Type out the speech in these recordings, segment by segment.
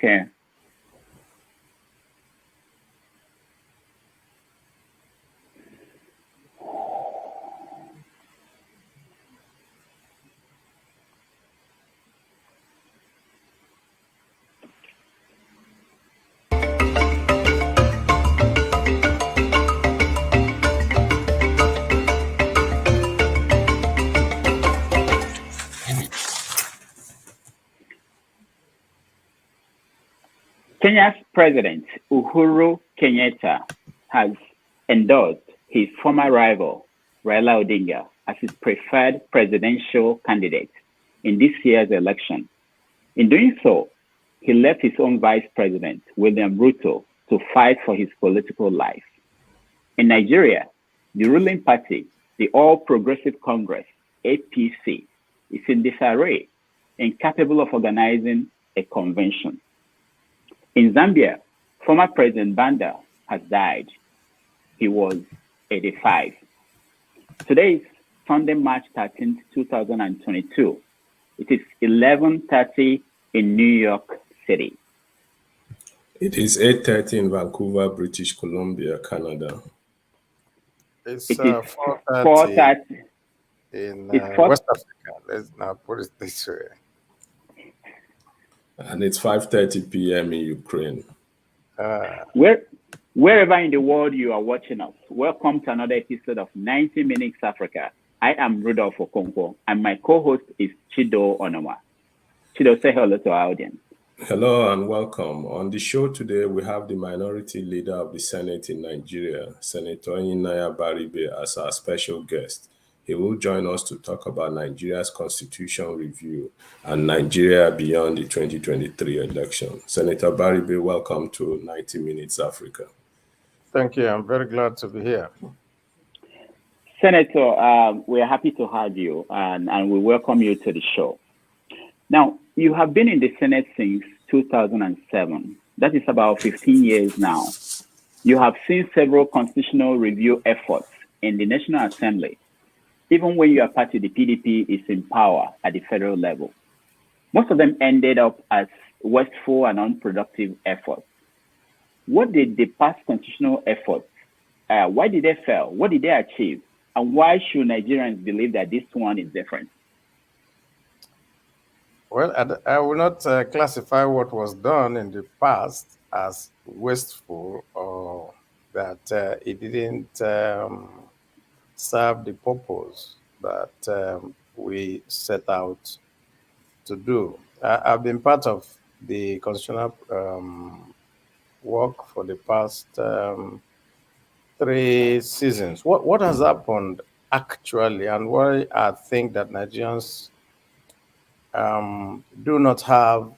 Okay. Kenya's President Uhuru Kenyatta has endorsed his former rival, Raila Odinga, as his preferred presidential candidate in this year's election. In doing so, he left his own vice president, William Ruto, to fight for his political life. In Nigeria, the ruling party, the All Progressive Congress, APC, is in disarray, incapable of organizing a convention. In Zambia, former President Banda has died. He was 85. Today is Sunday, March 13th, 2022. It is 11:30 in New York City. It is 8:30 in Vancouver, British Columbia, Canada. It's It is 4:30 4:30 in It's 4 West Africa. Let's now put it this way. And it's 5:30 p.m. in Ukraine. Wherever in the world you are watching us, welcome to another episode of 90 Minutes Africa. I am Rudolph Okonkwo, and my co-host is Chido Onoma. Chido, say hello to our audience. Hello and welcome. On the show today, we have the minority leader of the Senate in Nigeria, Senator Enyinnaya Abaribe, as our special guest. He will join us to talk about Nigeria's constitution review and Nigeria beyond the 2023 election. Senator Abaribe, welcome to 90 Minutes Africa. Thank you. I'm very glad to be here. Senator, we are happy to have you, and we welcome you to the show. Now, you have been in the Senate since 2007. That is about 15 years now. You have seen several constitutional review efforts in the National Assembly, even when your party, the PDP, is in power at the federal level. Most of them ended up as wasteful and unproductive efforts. What did the past constitutional efforts, why did they fail? What did they achieve? And why should Nigerians believe that this one is different? Well, I will not classify what was done in the past as wasteful or that it didn't serve the purpose that we set out to do. I've been part of the constitutional work for the past 3 seasons. What has happened actually, and why I think that Nigerians do not have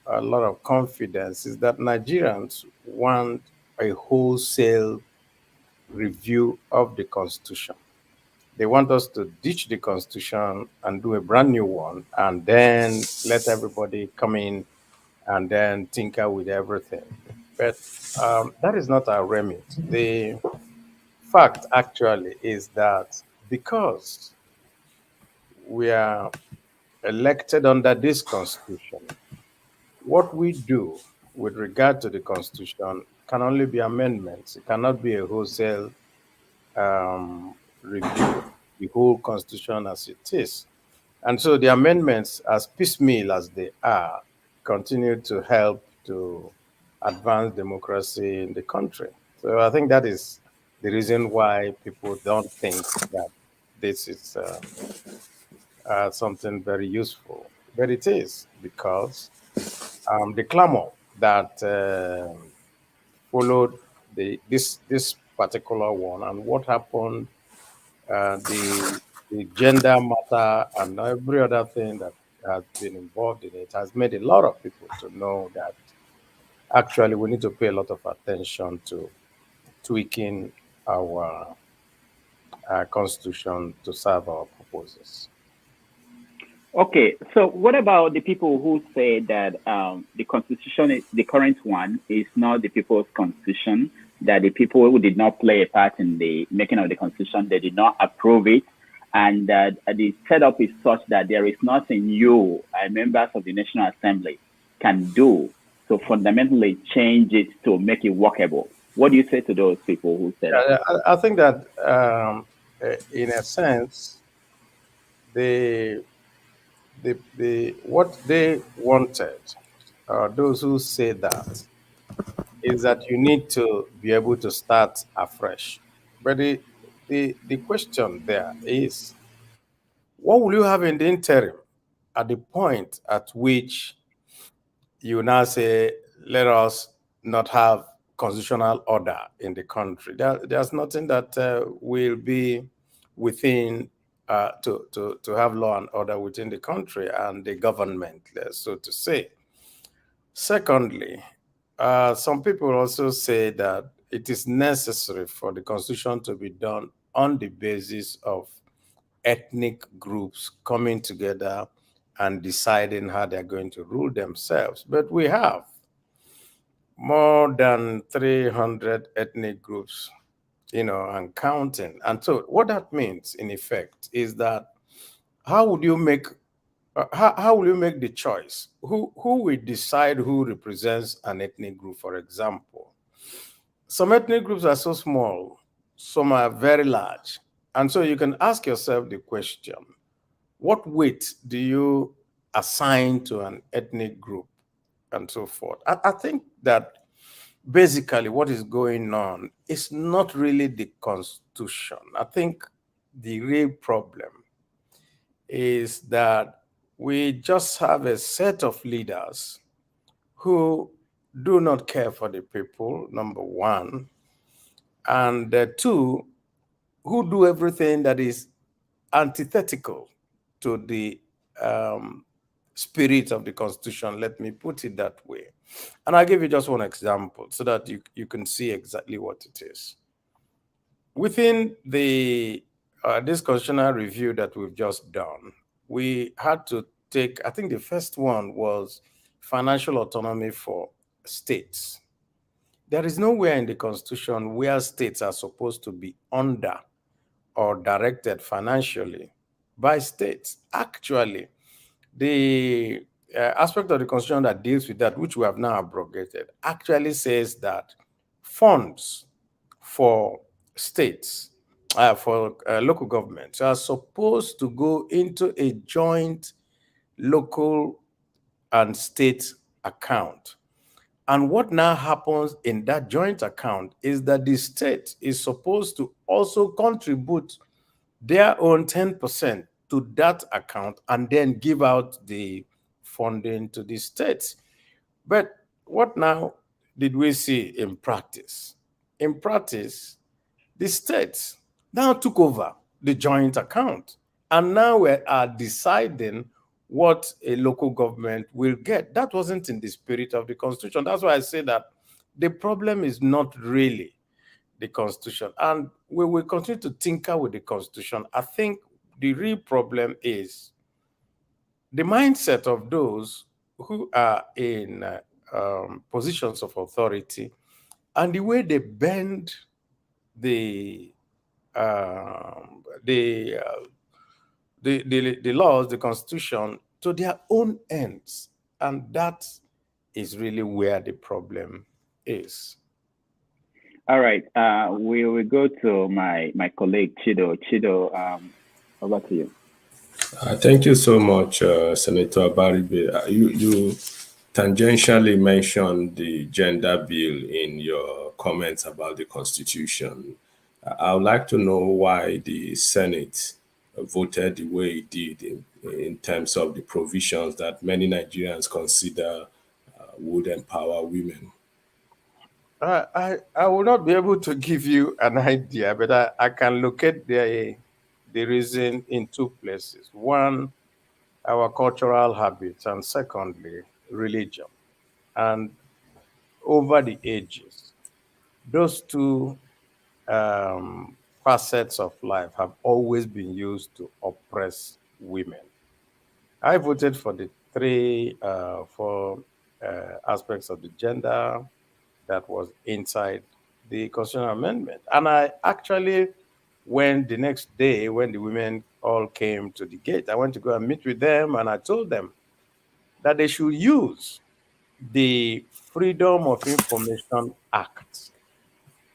a lot of confidence is that Nigerians want a wholesale review of the Constitution. They want us to ditch the Constitution and do a brand new one, and then let everybody come in and then tinker with everything. But that is not our remit. The fact actually is that because we are elected under this Constitution, what we do with regard to the Constitution can only be amendments. It cannot be a wholesale review, the whole Constitution as it is. And so the amendments, as piecemeal as they are, continue to help to advance democracy in the country. So I think that is the reason why people don't think that this is something very useful. But it is, because the clamor that followed this particular one and what happened, the gender matter and every other thing that has been involved in it has made a lot of people to know that actually we need to pay a lot of attention to tweaking our constitution to serve our purposes. Okay, so what about the people who say that the constitution, the current one, is not the people's constitution, that the people who did not play a part in the making of the constitution, they did not approve it, and that the setup is such that there is nothing you, members of the National Assembly, can do to fundamentally change it to make it workable. What do you say to those people who say that? Yeah, I think that in a sense, the what they wanted, those who say that, is that you need to be able to start afresh. But the question there is, what will you have in the interim at the point at which you now say, let us not have constitutional order in the country? There's nothing that will be within to have law and order within the country and the government, so to say. Secondly, some people also say that it is necessary for the constitution to be done on the basis of ethnic groups coming together and deciding how they're going to rule themselves. But we have more than 300 ethnic groups, and counting. And so what that means, in effect, is that how would you make how will you make the choice? Who will decide who represents an ethnic group, for example? Some ethnic groups are so small, some are very large. And so you can ask yourself the question, what weight do you assign to an ethnic group and so forth? I think that basically what is going on is not really the constitution. I think the real problem is that we just have a set of leaders who do not care for the people, number one, and two, who do everything that is antithetical to the spirit of the Constitution. Let me put it that way. And I'll give you just one example so that you can see exactly what it is. Within the this constitutional review that we've just done, we had to take, I think the first one was financial autonomy for states. There is nowhere in the Constitution where states are supposed to be under or directed financially by states. Actually, the aspect of the Constitution that deals with that, which we have now abrogated, actually says that funds for states, for local governments, are supposed to go into a joint local and state account. And what now happens in that joint account is that the state is supposed to also contribute their own 10% to that account and then give out the funding to the states. But what now did we see in practice? In practice, the states now took over the joint account, and now we are deciding what a local government will get. That wasn't in the spirit of the Constitution. That's why I say that the problem is not really the Constitution. And we will continue to tinker with the Constitution. I think the real problem is the mindset of those who are in positions of authority and the way they bend the the the laws, the Constitution, to their own ends, and that is really where the problem is. All right. We will go to my colleague Chido. Chido, over to you. Thank you so much, Senator Abaribe. You tangentially mentioned the gender bill in your comments about the Constitution. I would like to know why the Senate voted the way it did in terms of the provisions that many Nigerians consider would empower women. I will not be able to give you an idea, but I can locate the reason in two places. One, our cultural habits, and secondly, religion. And over the ages, those two facets of life have always been used to oppress women. I voted for the three four aspects of the gender that was inside the constitutional amendment. And I actually went the next day when the women all came to the gate. I went to go and meet with them, and I told them that they should use the Freedom of Information Act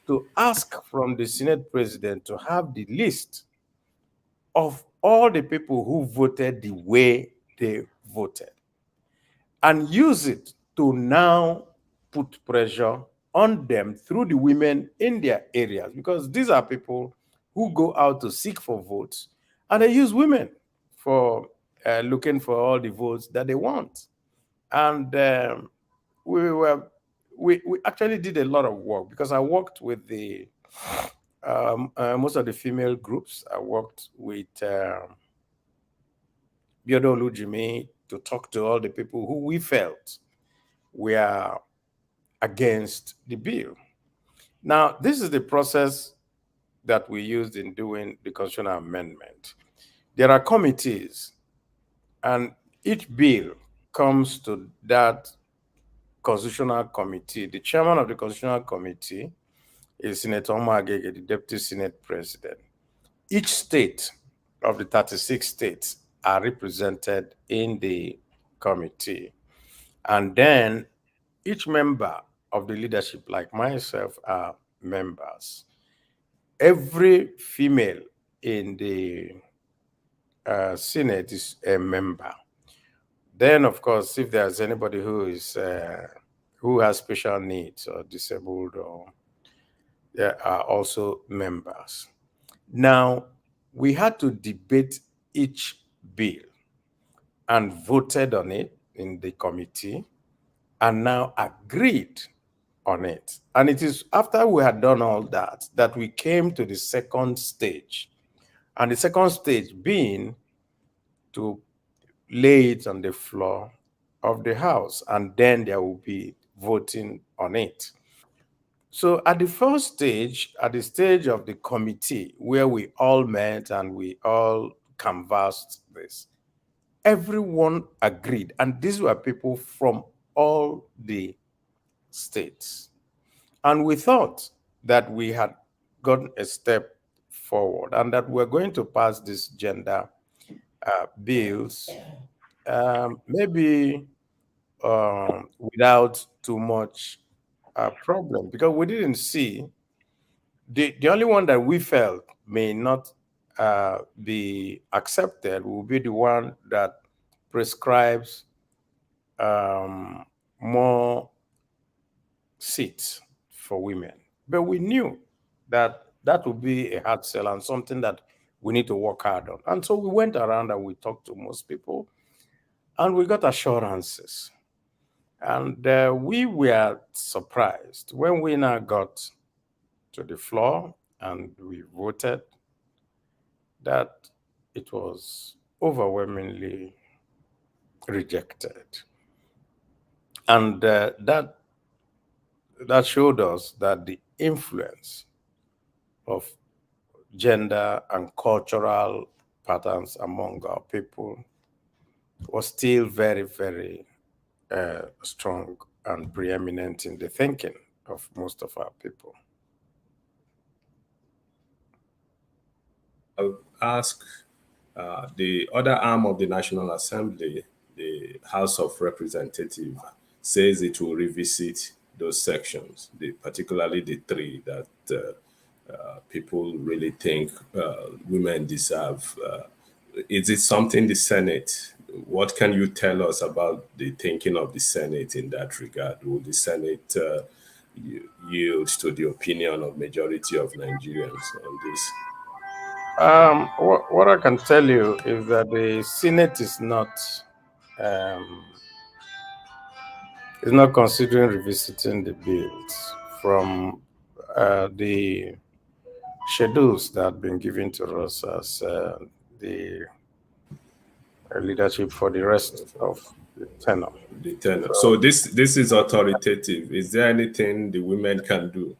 to ask from the Senate president to have the list of all the people who voted the way they voted and use it to now put pressure on them through the women in their areas, because these are people who go out to seek for votes and they use women for looking for all the votes that they want. And we were we actually did a lot of work because I worked with the most of the female groups. I worked with Biodo Olujimi to talk to all the people who we felt were against the bill. Now, this is the process that we used in doing the constitutional amendment. There are committees, and each bill comes to that constitutional committee. The chairman of the constitutional committee is Senator Agege, the deputy Senate president. Each state of the 36 states are represented in the committee. And then each member of the leadership, like myself, are members. Every female in the Senate is a member. Then, of course, if there's anybody who has special needs or disabled, or there are also members. Now, we had to debate each bill and voted on it in the committee and now agreed on it. And it is after we had done all that that we came to the second stage. And the second stage being to lay it on the floor of the House, and then there will be voting on it. So at the first stage, at the stage of the committee where we all met and we all canvassed this, everyone agreed. And these were people from all the states. And we thought that we had gotten a step forward and that we're going to pass these gender bills maybe without too much problem, because we didn't see the only one that we felt may not be accepted will be the one that prescribes more seats for women. But we knew that that would be a hard sell and something that we need to work hard on. And so we went around and we talked to most people and we got assurances. And we were surprised when we now got to the floor and we voted that it was overwhelmingly rejected. And that showed us that the influence of gender and cultural patterns among our people was still very, very strong and preeminent in the thinking of most of our people. I'll ask the other arm of the National Assembly, the House of Representatives, says it will revisit those sections, particularly the three that people really think women deserve. Is it something the Senate? What can you tell us about the thinking of the Senate in that regard? Will the Senate yield to the opinion of majority of Nigerians on this? What I can tell you is that the Senate um, is not considering revisiting the bills from the schedules that have been given to us as the leadership for the rest of the tenure. So this is authoritative. Is there anything the women can do?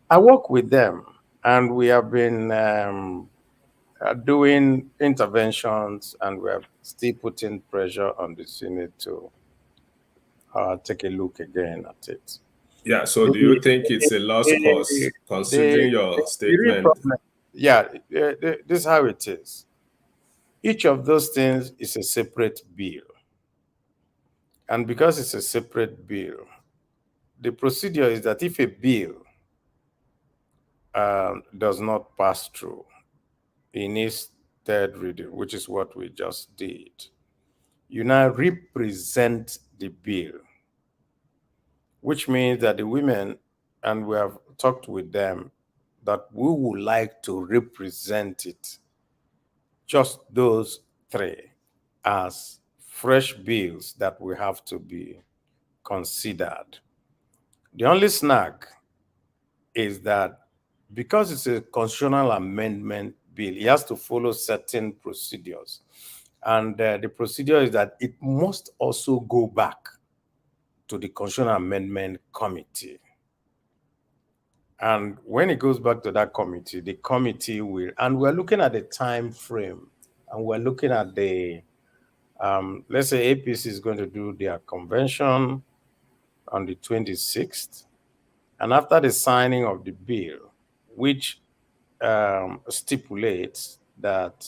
I work with them, and we have been doing interventions, and we are still putting pressure on the Senate to take a look again at it. Yeah, so do you think it's a lost cause, considering your statement? This is how it is. Each of those things is a separate bill. And because it's a separate bill, the procedure is that if a bill does not pass through in its third reading, which is what we just did, you now represent the bill, which means that the women, and we have talked with them, that we would like to represent it, just those three, as fresh bills that will have to be considered. The only snag is that because it's a constitutional amendment bill, it has to follow certain procedures. And the procedure is that it must also go back to the Constitutional Amendment Committee. And when it goes back to that committee, the committee will, and we're looking at the time frame, and we're looking at the, let's say APC is going to do their convention on the 26th. And after the signing of the bill, which stipulates that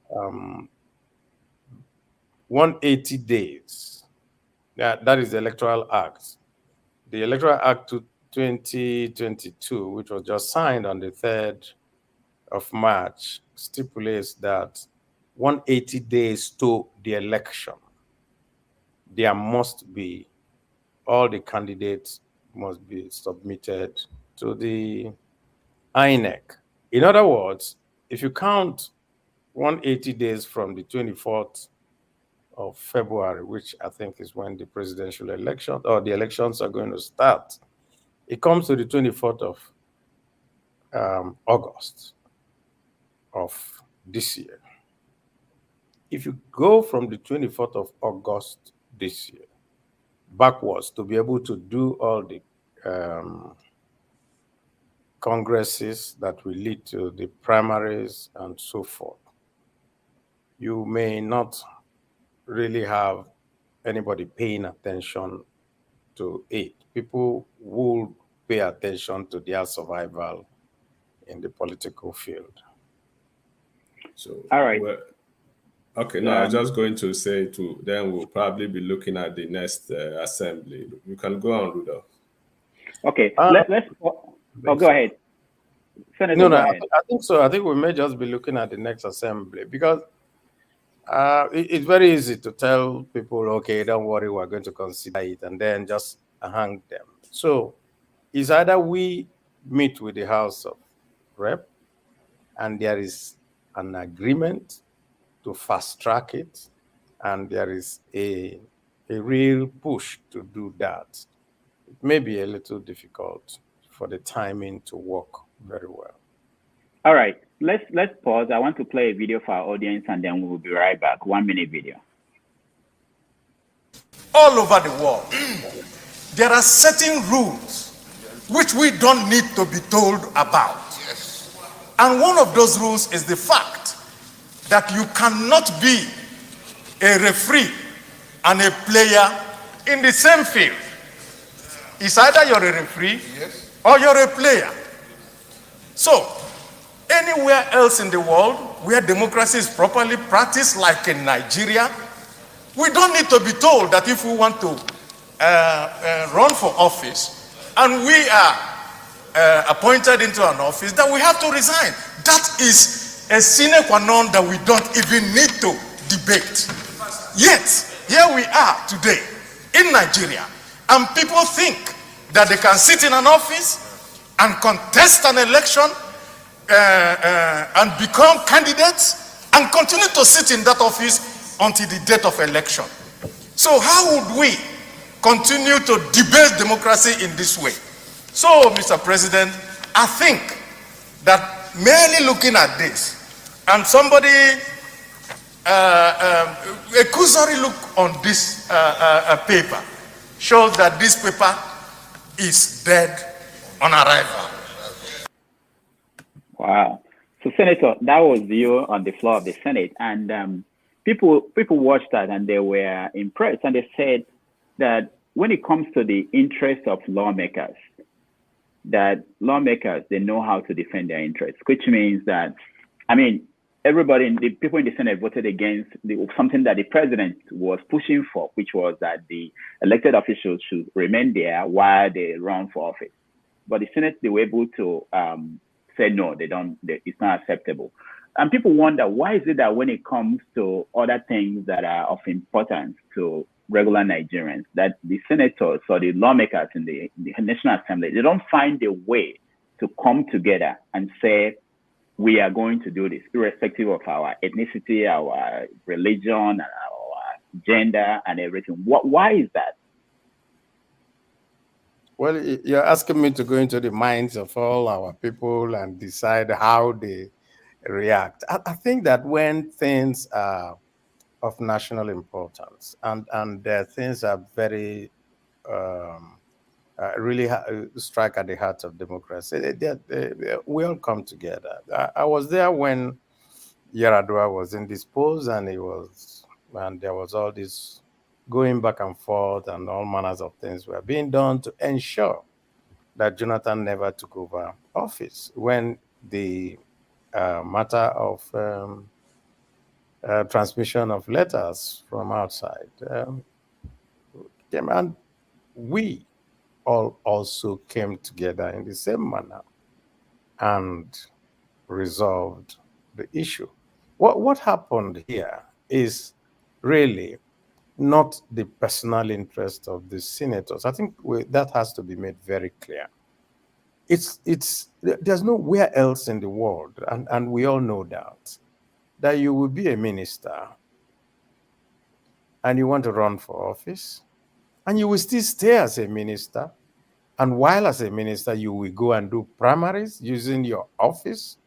180 days, that is the Electoral Act. The Electoral Act 2022, which was just signed on the 3rd of March, stipulates that 180 days to the election, there must be, all the candidates must be submitted to the INEC. In other words, if you count 180 days from the 24th of February, which I think is when the presidential election or the elections are going to start, it comes to the 24th of August of this year. If you go from the 24th of August this year backwards to be able to do all the congresses that will lead to the primaries and so forth, you may not really have anybody paying attention to it. People will pay attention to their survival in the political field. So, all right. Well, okay, no, I was just going to say then we'll probably be looking at the next assembly. You can go on, Rudolph. Okay, let's. Go ahead. Senator, no, go ahead. I think so. I think we may just be looking at the next assembly because it's very easy to tell people, okay, don't worry, we're going to consider it, and then just hang them. So it's either we meet with the House of Rep, and there is an agreement to fast track it, and there is a real push to do that. It may be a little difficult for the timing to work very well. All right, let's pause. I want to play a video for our audience, and then we will be right back. 1 minute video. All over the world, there are certain rules which we don't need to be told about. Yes. And one of those rules is the fact that you cannot be a referee and a player in the same field. It's either you're a referee, yes, or you're a player. So, anywhere else in the world where democracy is properly practiced, like in Nigeria, we don't need to be told that if we want to run for office and we are appointed into an office, that we have to resign. That is a sine qua non that we don't even need to debate. Yet, here we are today in Nigeria, and people think that they can sit in an office and contest an election and become candidates and continue to sit in that office until the date of election. So how would we continue to debase democracy in this way? So, Mr. President, I think that merely looking at this and somebody a cursory look on this paper shows that this paper is dead on arrival. Wow. So, Senator, that was you on the floor of the Senate, and people watched that and they were impressed, and they said that when it comes to the interest of lawmakers, that lawmakers, they know how to defend their interests, which means that, I mean, everybody, the people in the Senate voted against something that the president was pushing for, which was that the elected officials should remain there while they run for office. But the Senate, they were able to say no, it's not acceptable. And people wonder, why is it that when it comes to other things that are of importance to regular Nigerians, that the senators or the lawmakers in the National Assembly, they don't find a way to come together and say, we are going to do this, irrespective of our ethnicity, our religion, our gender, and everything. Why is that? Well, you're asking me to go into the minds of all our people and decide how they react. I think that when things are of national importance and things are very really strike at the heart of democracy, we all come together. I was there when Yaradua was indisposed, and there was all this going back and forth, and all manners of things were being done to ensure that Jonathan never took over office. When the matter of transmission of letters from outside came, and we all also came together in the same manner and resolved the issue. What happened here is really not the personal interest of the senators. I think that has to be made very clear. There's nowhere else in the world, and we all know that you will be a minister and you want to run for office, and you will still stay as a minister, and while as a minister you will go and do primaries using your office,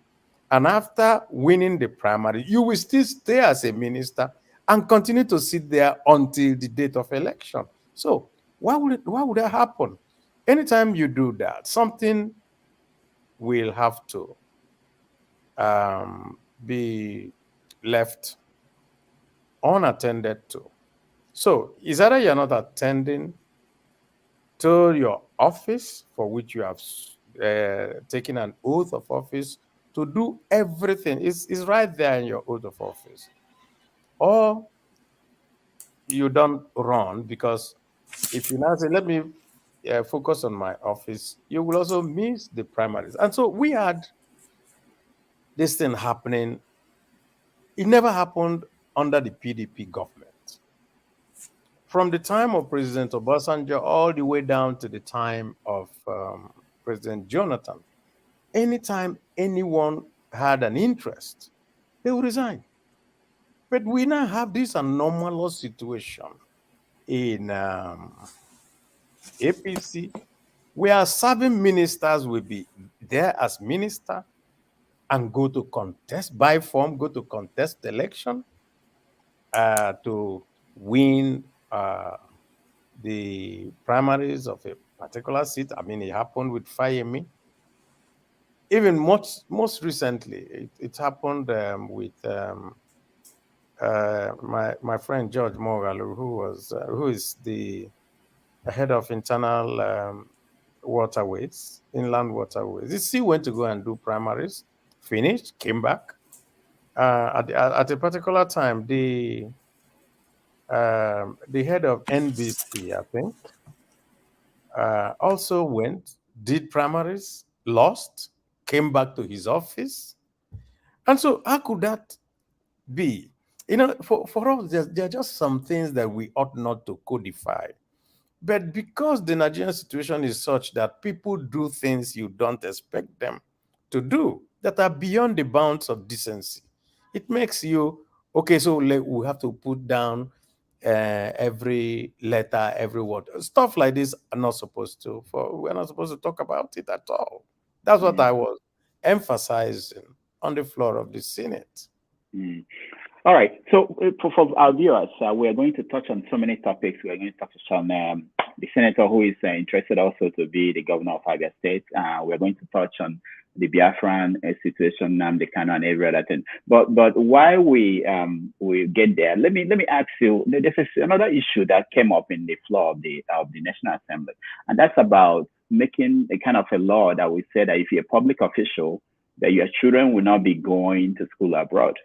and after winning the primary you will still stay as a minister and continue to sit there until the date of election. So why would that happen? Anytime you do that, something will have to be left unattended to. So is either you're not attending to your office for which you have taken an oath of office to do everything. It's right there in your oath of office. Or you don't run, because if you now say, let me focus on my office, you will also miss the primaries. And so we had this thing happening. It never happened under the PDP government. From the time of President Obasanjo all the way down to the time of President Jonathan, anytime anyone had an interest, they would resign. But we now have this anomalous situation in APC, where serving ministers will be there as minister and go to contest, buy form, go to contest election to win the primaries of a particular seat. I mean, it happened with Fayemi. Even most recently, it happened with my friend George Mogalu, who is the head of internal waterways, inland waterways. He went to go and do primaries, finished, came back. At a particular time, the head of NBC, I think, also went, did primaries, lost, came back to his office. And so how could that be? You know, for us, there are just some things that we ought not to codify. But because the Nigerian situation is such that people do things you don't expect them to do, that are beyond the bounds of decency, it makes you, okay, so we have to put down every letter, every word. Stuff like this are not supposed to, we're not supposed to talk about it at all. That's what I was emphasizing on the floor of the Senate. All right. So for our viewers, we are going to touch on so many topics. We are going to touch on the senator who is interested also to be the governor of Abia State. We are going to touch on the Biafran situation, Nnamdi Kanu, and every other thing. But while we get there, let me ask you. This is another issue that came up in the floor of the National Assembly, and that's about making a kind of a law that we say that if you're a public official, that your children will not be going to school abroad.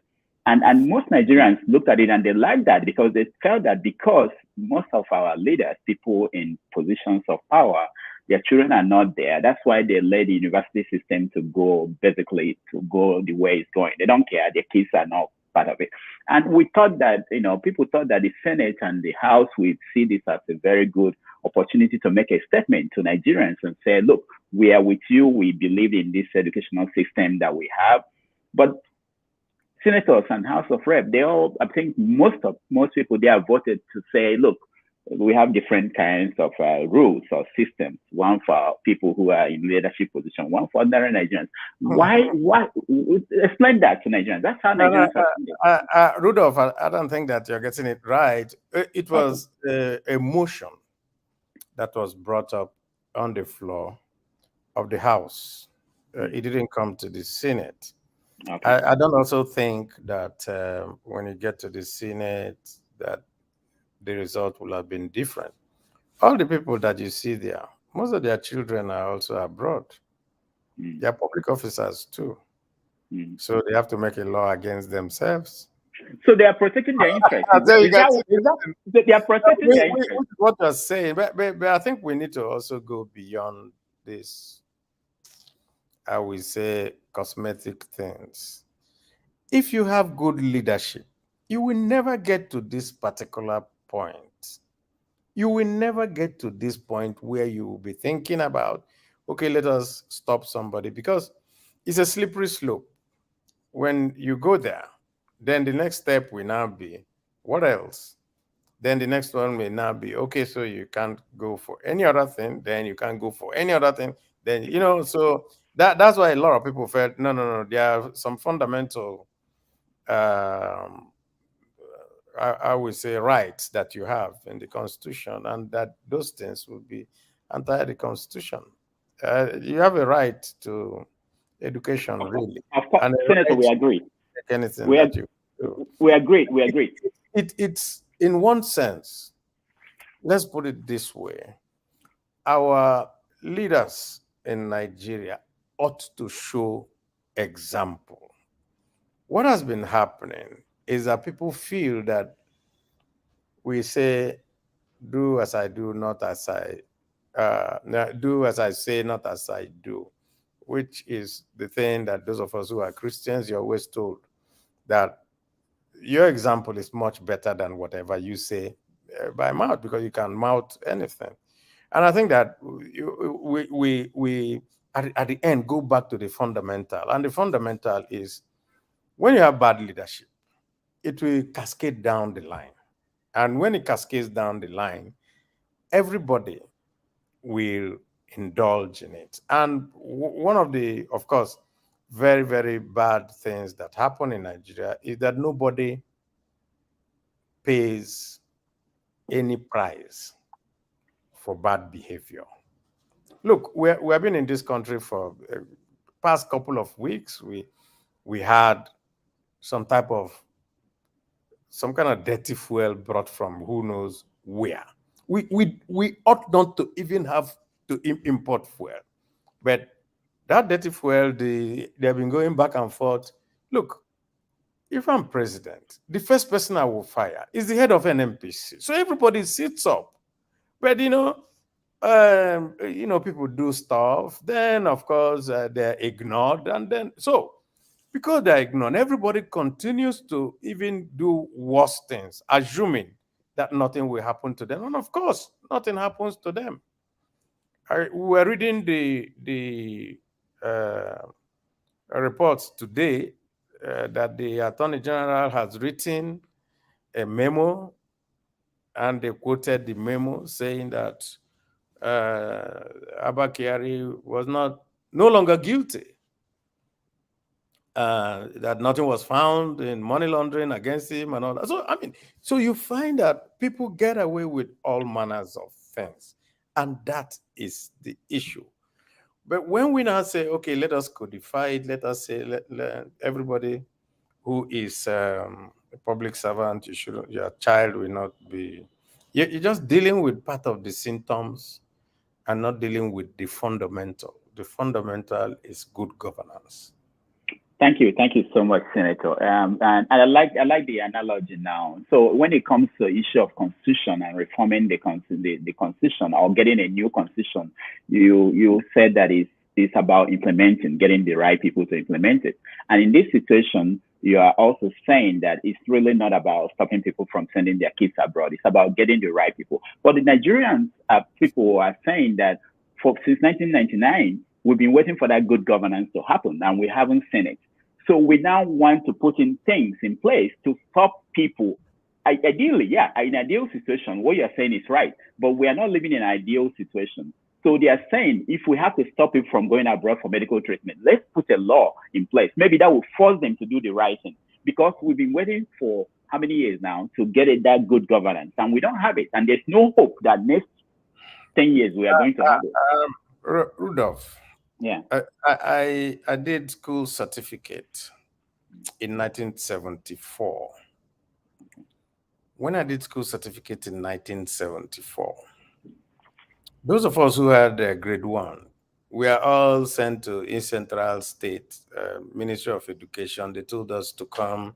And most Nigerians looked at it and they liked that because they felt that because most of our leaders, people in positions of power, their children are not there. That's why they let the university system to go the way it's going. They don't care. Their kids are not part of it. And we thought that, people thought that the Senate and the House would see this as a very good opportunity to make a statement to Nigerians and say, look, we are with you. We believe in this educational system that we have. But senators and House of Rep, I think most people, they have voted to say, look, we have different kinds of rules or systems. One for people who are in leadership position, one for ordinary Nigerians. Why? Explain that to Nigerians. That's how Nigerians are. Rudolph, I don't think that you're getting it right. It was a motion that was brought up on the floor of the House. It didn't come to the Senate. Okay. I don't also think that when you get to the Senate that the result will have been different. All the people that you see there, most of their children are also abroad. They are public officers too. So they have to make a law against themselves. So they are protecting their interests. They are protecting their interests. What you're saying, but I think we need to also go beyond this, I will say, cosmetic things. If you have good leadership, you will never get to this particular point. You will never get to this point where you will be thinking about, okay, let us stop somebody, because it's a slippery slope. When you go there, then the next step will now be, what else? Then the next one may now be, okay, so you can't go for any other thing, then you can't go for any other thing. Then, so that's why a lot of people felt, no, there are some fundamental I would say rights that you have in the Constitution, and that those things would be anti the Constitution. You have a right to education, really. Of course, Senator, we agree. Anything we agree. It's in one sense, let's put it this way. Our leaders in Nigeria ought to show example. What has been happening is that people feel that we say, do as I do, not as I do as I say, not as I do, which is the thing that those of us who are Christians, you're always told that your example is much better than whatever you say by mouth, because you can mouth anything. And I think that we at the end go back to the fundamental, and the fundamental is when you have bad leadership, it will cascade down the line. And when it cascades down the line, everybody will indulge in it. And one of the, of course, very, very bad things that happen in Nigeria is that nobody pays any price for bad behavior. Look, we have been in this country for the past couple of weeks. We had some kind of dirty fuel brought from who knows where. We ought not to even have to import fuel. But that dirty fuel, they've been going back and forth. Look, if I'm president, the first person I will fire is the head of NMPC. So everybody sits up. But, people do stuff. Then, of course, they're ignored. And then, so because they're ignored, everybody continues to even do worse things, assuming that nothing will happen to them. And of course, nothing happens to them. We were reading the reports today that the Attorney General has written a memo, and they quoted the memo saying that Abba Kyari was no longer guilty. That nothing was found in money laundering against him and all that. So, so you find that people get away with all manners of things, and that is the issue. But when we now say, okay, let us codify it, let us say, let everybody who is a public servant, your child will not be, you're just dealing with part of the symptoms and not dealing with the fundamental. The fundamental is good governance. Thank you so much, Senator. And I like the analogy now. So when it comes to the issue of constitution and reforming the constitution or getting a new constitution, you said that it's about implementing, getting the right people to implement it. And in this situation, you are also saying that it's really not about stopping people from sending their kids abroad. It's about getting the right people. But the Nigerians people are saying that since 1999. We've been waiting for that good governance to happen, and we haven't seen it. So we now want to put in things in place to stop people. Ideally, yeah, in an ideal situation, what you're saying is right, but we are not living in an ideal situation. So they are saying if we have to stop people from going abroad for medical treatment, let's put a law in place. Maybe that will force them to do the right thing, because we've been waiting for how many years now to get that good governance, and we don't have it. And there's no hope that next 10 years we are going to have it. Rudolph. Yeah. I did school certificate in 1974. When I did school certificate in 1974, those of us who had grade 1, we are all sent to Central State Ministry of Education. They told us to come,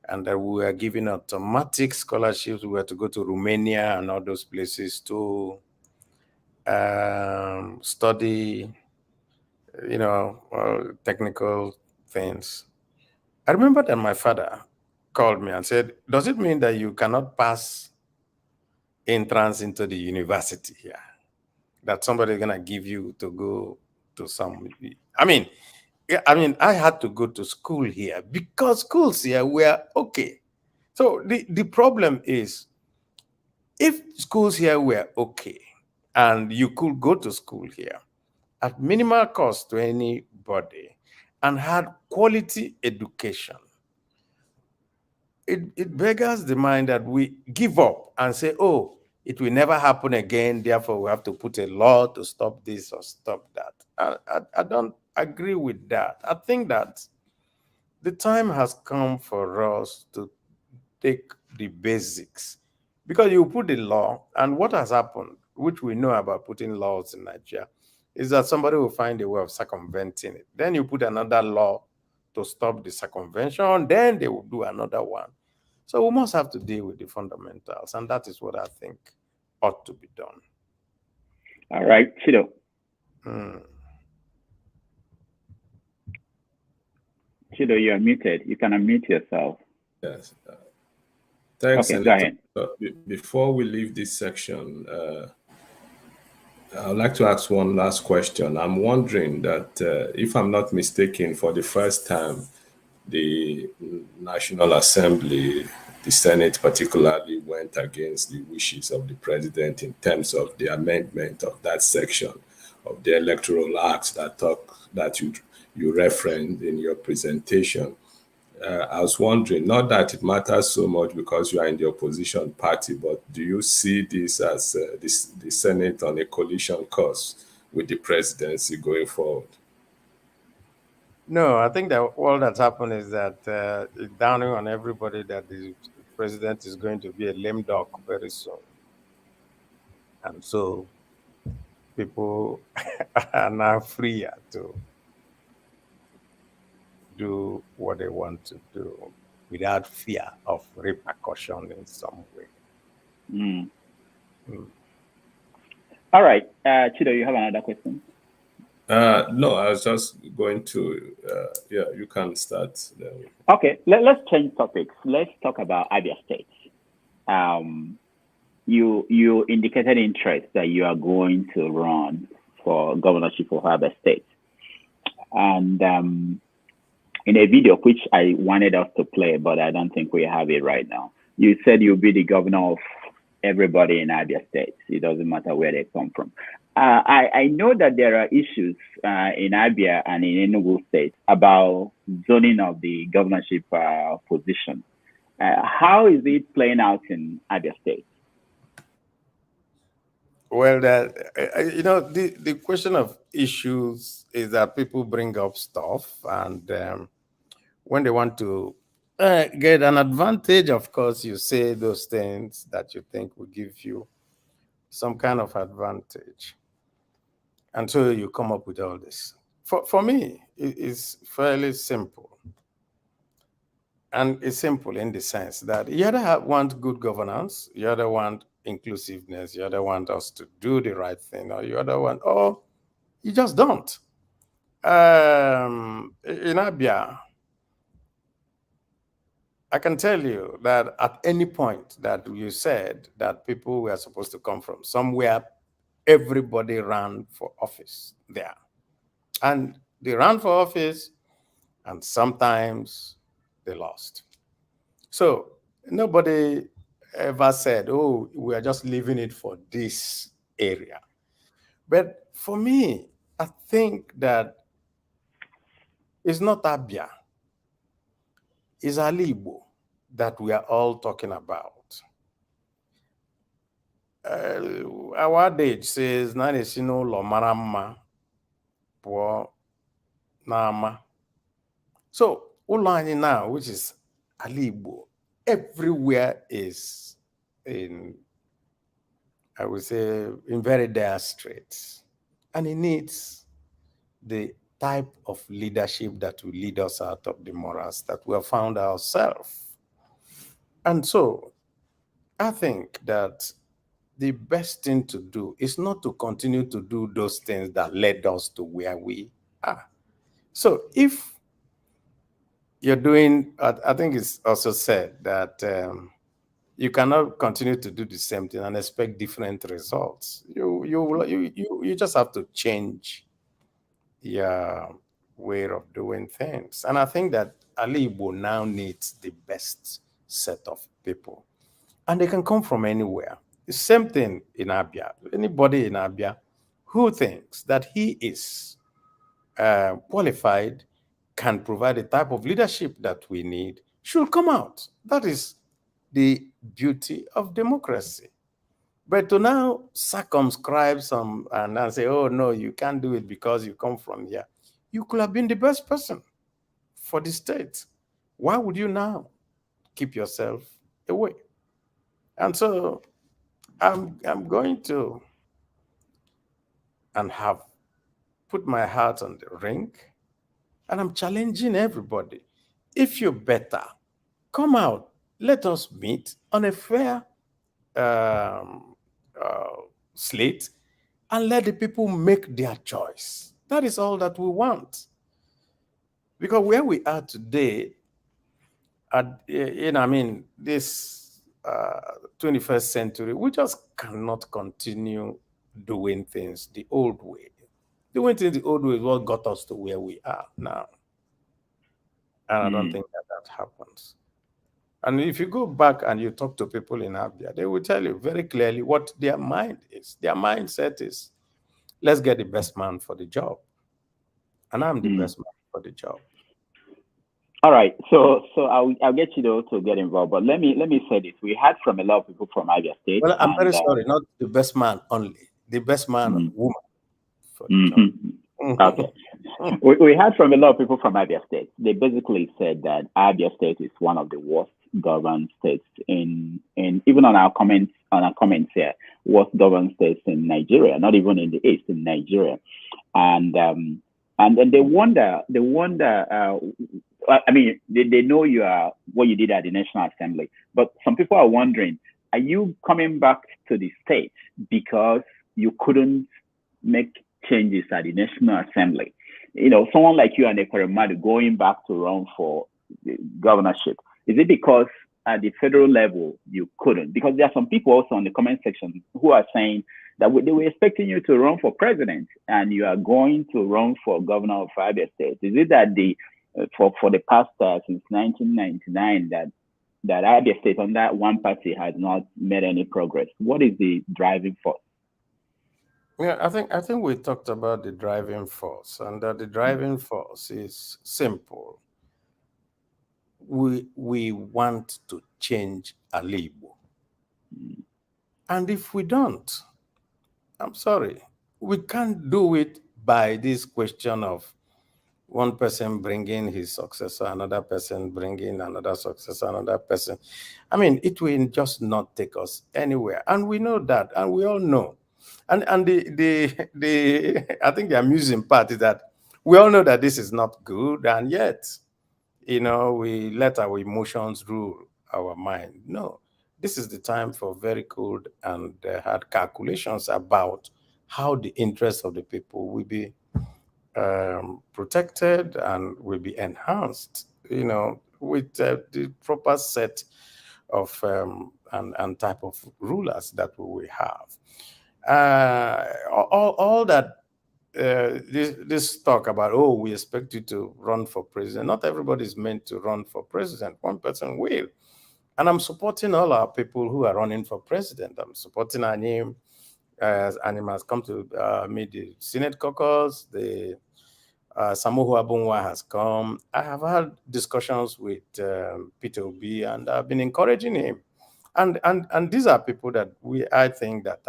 and we were given automatic scholarships. We were to go to Romania and all those places to study, technical things. I remember that my father called me and said, does it mean that you cannot pass entrance into the university here? That somebody's going to give you to go to some... I had to go to school here because schools here were okay. So the problem is, if schools here were okay and you could go to school here at minimal cost to anybody and had quality education, it beggars the mind that we give up and say, oh, it will never happen again, therefore we have to put a law to stop this or stop that. I don't agree with that. I think that the time has come for us to take the basics, because you put the law, and what has happened, which we know about putting laws in Nigeria, is that somebody will find a way of circumventing it. Then you put another law to stop the circumvention, then they will do another one. So we must have to deal with the fundamentals, and that is what I think ought to be done. All right, Chido. Chido, you are muted. You can unmute yourself. Yes. Thanks, okay, Senator. Go ahead. Before we leave this section, I'd like to ask one last question. I'm wondering that, if I'm not mistaken, for the first time, the National Assembly, the Senate particularly, went against the wishes of the president in terms of the amendment of that section of the Electoral Act that you referenced in your presentation. I was wondering, not that it matters so much because you are in the opposition party, but do you see this as the Senate on a collision course with the presidency going forward? No, I think that all that's happened is that it's dawning on everybody that the president is going to be a lame duck very soon. And so people are now freer to do what they want to do without fear of repercussion in some way. All right. Chido, you have another question? No, I was just going to, you can start. Okay, let's change topics. Let's talk about Abia State. You indicated interest that you are going to run for governorship of Abia State. And in a video, which I wanted us to play, but I don't think we have it right now, you said you'll be the governor of everybody in Abia State. It doesn't matter where they come from. I know that there are issues in Abia and in Enugu State about zoning of the governorship position. How is it playing out in Abia State? Well, the question of issues is that people bring up stuff, and when they want to get an advantage, of course, you say those things that you think will give you some kind of advantage. And so you come up with all this. For me, it's fairly simple. And it's simple in the sense that you either want good governance, you either want inclusiveness, you either want us to do the right thing, or you either want, or you just don't. In Abia, I can tell you that at any point that you said that people were supposed to come from somewhere, everybody ran for office there. And they ran for office, and sometimes they lost. So nobody ever said, oh, we are just leaving it for this area. But for me, I think that it's not Abia, it's Alibo that we are all talking about. Our adage says, "Nanisino lo marama po nama." So, Ulani now, which is Alibo, everywhere is in, I would say, in very dire straits. And it needs the type of leadership that will lead us out of the morass that we have found ourselves. And so, I think that the best thing to do is not to continue to do those things that led us to where we are. So if you're doing, I think it's also said that you cannot continue to do the same thing and expect different results. You just have to change your way of doing things. And I think that Ali Igbo now needs the best set of people. And they can come from anywhere. The same thing in Abia. Anybody in Abia who thinks that he is qualified, can provide the type of leadership that we need, should come out. That is the beauty of democracy. But to now circumscribe some and then say, oh, no, you can't do it because you come from here. You could have been the best person for the state. Why would you now keep yourself away? And so I'm going to and have put my heart on the ring, and I'm challenging everybody. If you're better, come out. Let us meet on a fair slate and let the people make their choice. That is all that we want. Because where we are today, this 21st century, we just cannot continue doing things the old way. Doing things the old way is what got us to where we are now. And I don't think that happens. And if you go back and you talk to people in Abia, they will tell you very clearly what their mind is. Their mindset is, let's get the best man for the job. And I'm the best man for the job. All right, so I'll get you though to get involved, but let me say this: we heard from a lot of people from Abia State. Well, I'm very sorry, not the best man only, the best man and woman for the job. Okay, we heard from a lot of people from Abia State. They basically said that Abia State is one of the worst governed states in even on our comments here, worst governed states in Nigeria, not even in the East, in Nigeria, and then they wonder. I mean, they know you are what you did at the National Assembly, but some people are wondering: are you coming back to the state because you couldn't make changes at the National Assembly? You know, someone like you and Ekweremadu going back to run for the governorship. Is it because at the federal level you couldn't? Because there are some people also on the comment section who are saying that they were expecting you to run for president and you are going to run for governor of Abia State. Is it that for the past since 1999 that Abia State on that one party has not made any progress? What is the driving force? Yeah, I think we talked about the driving force, and that the driving force is simple. We want to change Alibo. And if we don't, I'm sorry, we can't do it by this question of one person bringing his successor, another person bringing another successor, another person. I mean, it will just not take us anywhere. And we know that, and we all know. And the I think the amusing part is that We all know that this is not good, and yet, we let our emotions rule our mind. No, this is the time for very cold and hard calculations about how the interests of the people will be protected and will be enhanced, with the proper set of and type of rulers that we will have. All that this talk about, oh, we expect you to run for president. Not everybody is meant to run for president. One person will. And I'm supporting all our people who are running for president. I'm supporting Anim, as Anim has come to meet the Senate caucus. The Samuhu Abunwa has come. I have had discussions with Peter Obi, and I've been encouraging him. And these are people that I think that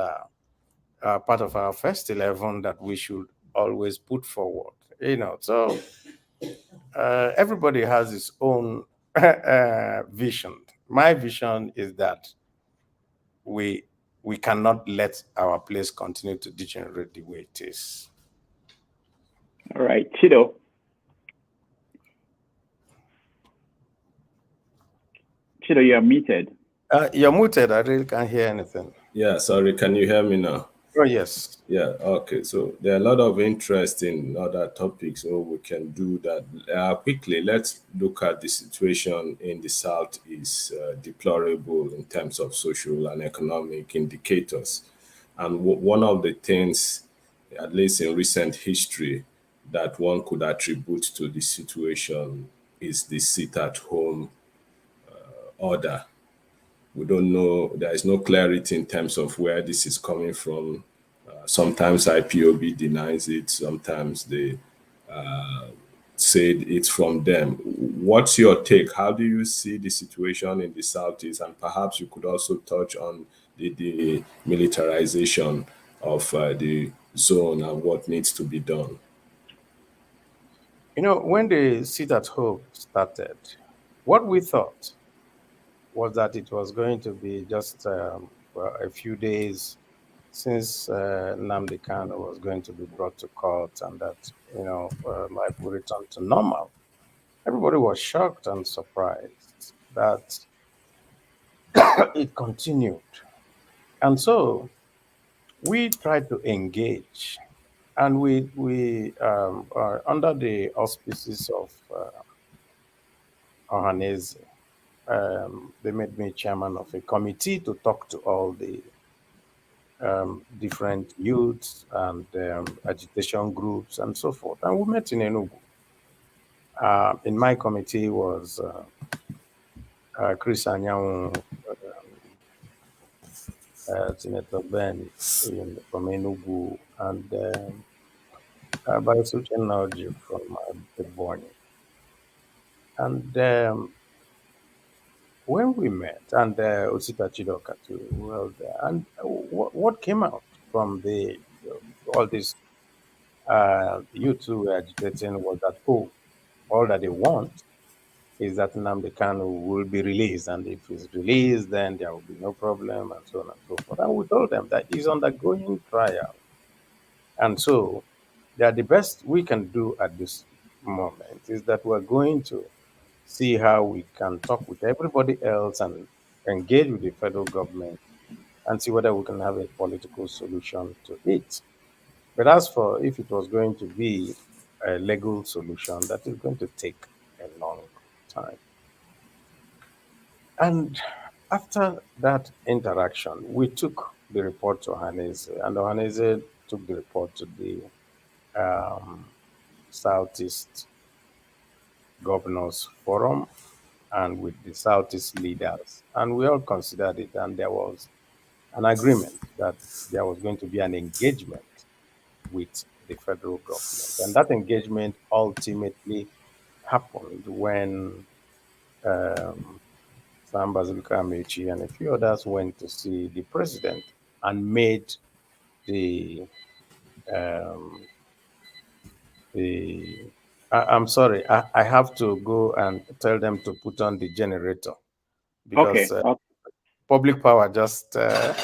are part of our first 11 that we should always put forward. So everybody has his own vision. My vision is that we cannot let our place continue to degenerate the way it is. All right, Chido. Chido, you are muted. You're muted. I really can't hear anything. Yeah, sorry. Can you hear me now? Oh, yes. Yeah, okay. So there are a lot of interest in other topics, so we can do that. Quickly, let's look at the situation in the South is deplorable in terms of social and economic indicators. And one of the things, at least in recent history, that one could attribute to the situation is the sit-at-home order. We don't know, there is no clarity in terms of where this is coming from. Sometimes IPOB denies it, sometimes they say it's from them. What's your take? How do you see the situation in the Southeast? And perhaps you could also touch on the militarization of the zone and what needs to be done. When the sit-at-home started, what we thought was that it was going to be just a few days since Nnamdi Kanu was going to be brought to court, and that life will return to normal. Everybody was shocked and surprised that it continued, and so we tried to engage, and we are under the auspices of Ohaneze. They made me chairman of a committee to talk to all the different youths and agitation groups and so forth. And we met in Enugu. In my committee was Chris Anyanwu, Senator Ben from Enugu, and Bayosuche Naoji from Ebonyi. And when we met, and Osita Chidoka too, well there, and what came out from all this youth who were agitating was that, all that they want is that Nnamdi Kanu will be released, and if he's released, then there will be no problem, and so on and so forth. And we told them that he's undergoing trial, and so the best we can do at this moment is that we're going to see how we can talk with everybody else and engage with the federal government and see whether we can have a political solution to it. But as for if it was going to be a legal solution, that is going to take a long time. And after that interaction, we took the report to Ohaneze, and Ohaneze took the report to the Southeast Governors Forum and with the Southeast leaders. And we all considered it, and there was an agreement that there was going to be an engagement with the federal government. And that engagement ultimately happened when Sam Basilika Amechi and a few others went to see the president and made I'm sorry, I have to go and tell them to put on the generator because public power just went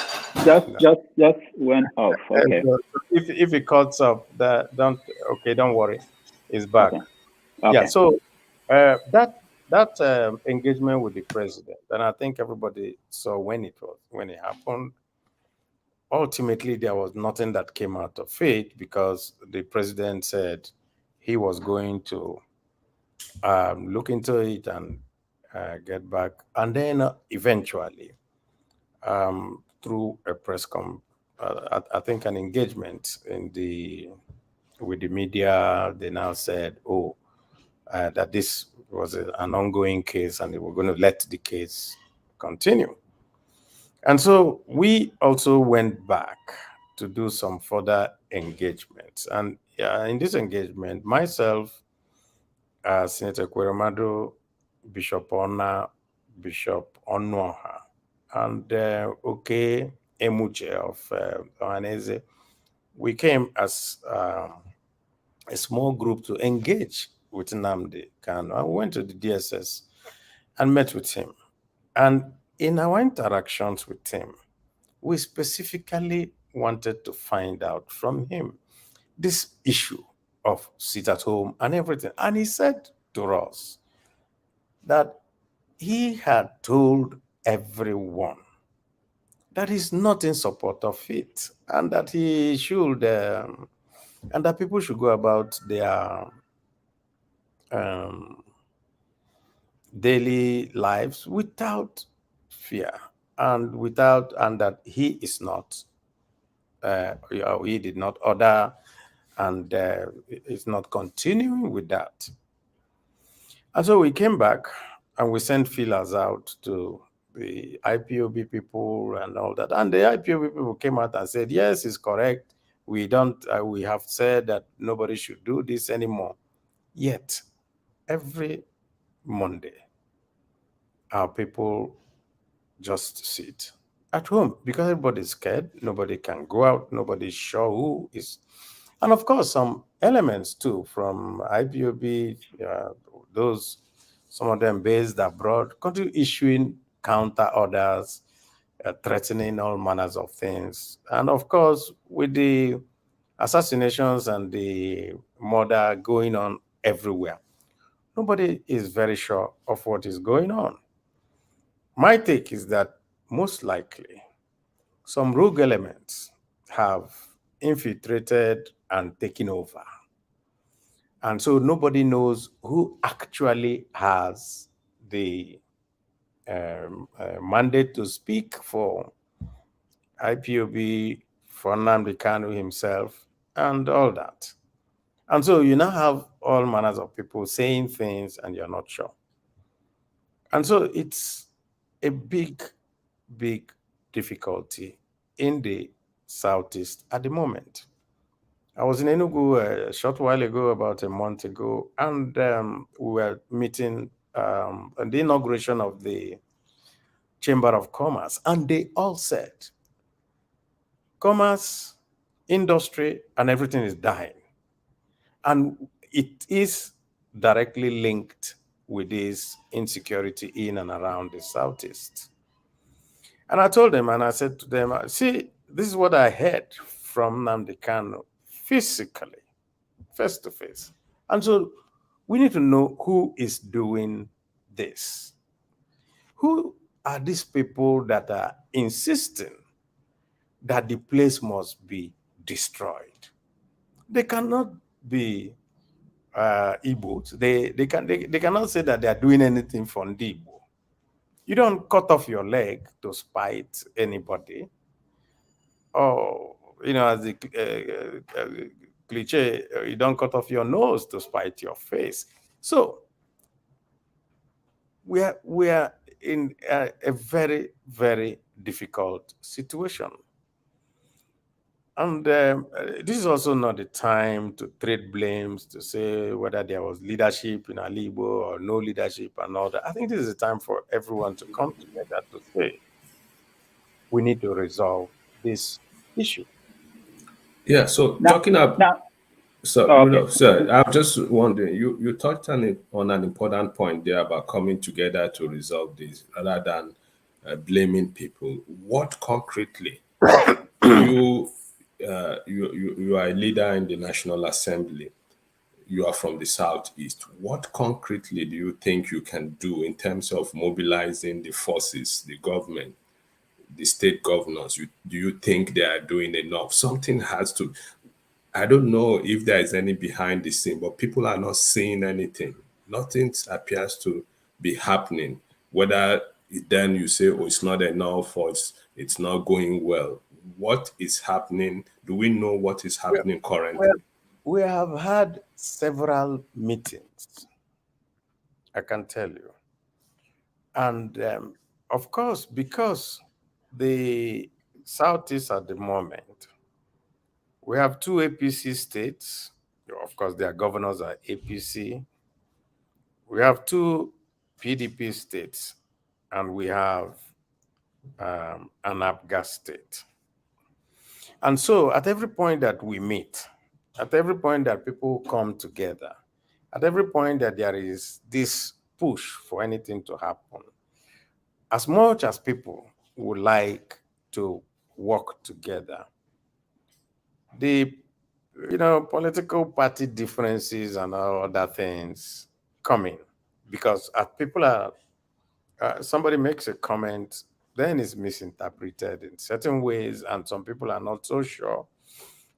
off. Okay. If it cuts off, don't worry. Is back. Okay. Yeah. Okay. So that engagement with the president, and I think everybody saw when it happened. Ultimately, there was nothing that came out of it because the president said he was going to look into it and get back, and then eventually, through a I think an engagement with the media, they now said, "Oh, that this was an ongoing case, and they were going to let the case continue." And so we also went back to do some further engagements. And in this engagement, myself, Senator Kweremadu, Bishop Ona, Bishop Onuoha, and Emuche of Ohaneze, we came as a small group to engage with Nnamdi Kanu. I went to the DSS and met with him. And in our interactions with him, we specifically wanted to find out from him this issue of sit at home and everything. And he said to us that he had told everyone that he's not in support of it, and that he should, and that people should go about their um, daily lives without fear and that he is not, he did not order, and is not continuing with that. And so we came back and we sent feelers out to the IPOB people and all that. And the IPOB people came out and said, yes, it's correct. We have said that nobody should do this anymore. Yet, every Monday, our people just sit at home because everybody's scared. Nobody can go out. Nobody's sure who is. And of course, some elements too from IPOB, some of them based abroad, continue issuing counter orders, threatening all manners of things. And of course, with the assassinations and the murder going on everywhere, nobody is very sure of what is going on. My take is that most likely some rogue elements have infiltrated and taken over. And so nobody knows who actually has the mandate to speak for IPOB, for Nnamdi Kanu himself, and all that. And so you now have all manners of people saying things and you're not sure. And so it's a big, big difficulty in the Southeast at the moment. I was in Enugu a short while ago, about a month ago, and we were meeting on the inauguration of the Chamber of Commerce, and they all said, commerce, industry, and everything is dying. And it is directly linked with this insecurity in and around the Southeast. And I told them, and I said to them, see, this is what I heard from Nnamdi Kanu physically, face to face. And so we need to know who is doing this. Who are these people that are insisting that the place must be destroyed? They cannot be Igbos. They cannot say that they are doing anything for the Igbo. You don't cut off your leg to spite anybody. Or, as the cliche, you don't cut off your nose to spite your face. So we are in a very, very difficult situation. And this is also not the time to trade blames, to say whether there was leadership in Alibo or no leadership and all that. I think this is a time for everyone to come together to say, we need to resolve this issue. Yeah, so talking about... Sir, I'm just wondering, you touched on an important point there about coming together to resolve this rather than blaming people. What concretely, you are a leader in the National Assembly, you are from the Southeast. What concretely do you think you can do in terms of mobilizing the forces, the government, the state governors? Do you think they are doing enough? Something has to, I don't know if there is any behind the scene, but people are not seeing anything. Nothing appears to be happening. Whether then you say, oh, it's not enough or it's not going well. What is happening? Do we know what is happening Well, currently? we have had several meetings, I can tell you. And of course, because the Southeast at the moment, we have two APC states. Of course, their governors are APC. We have two PDP states, and we have an Abia State. And so at every point that we meet, at every point that people come together, at every point that there is this push for anything to happen, as much as people would like to work together, the political party differences and all other things come in, because as people are somebody makes a comment, then it's misinterpreted in certain ways, and some people are not so sure.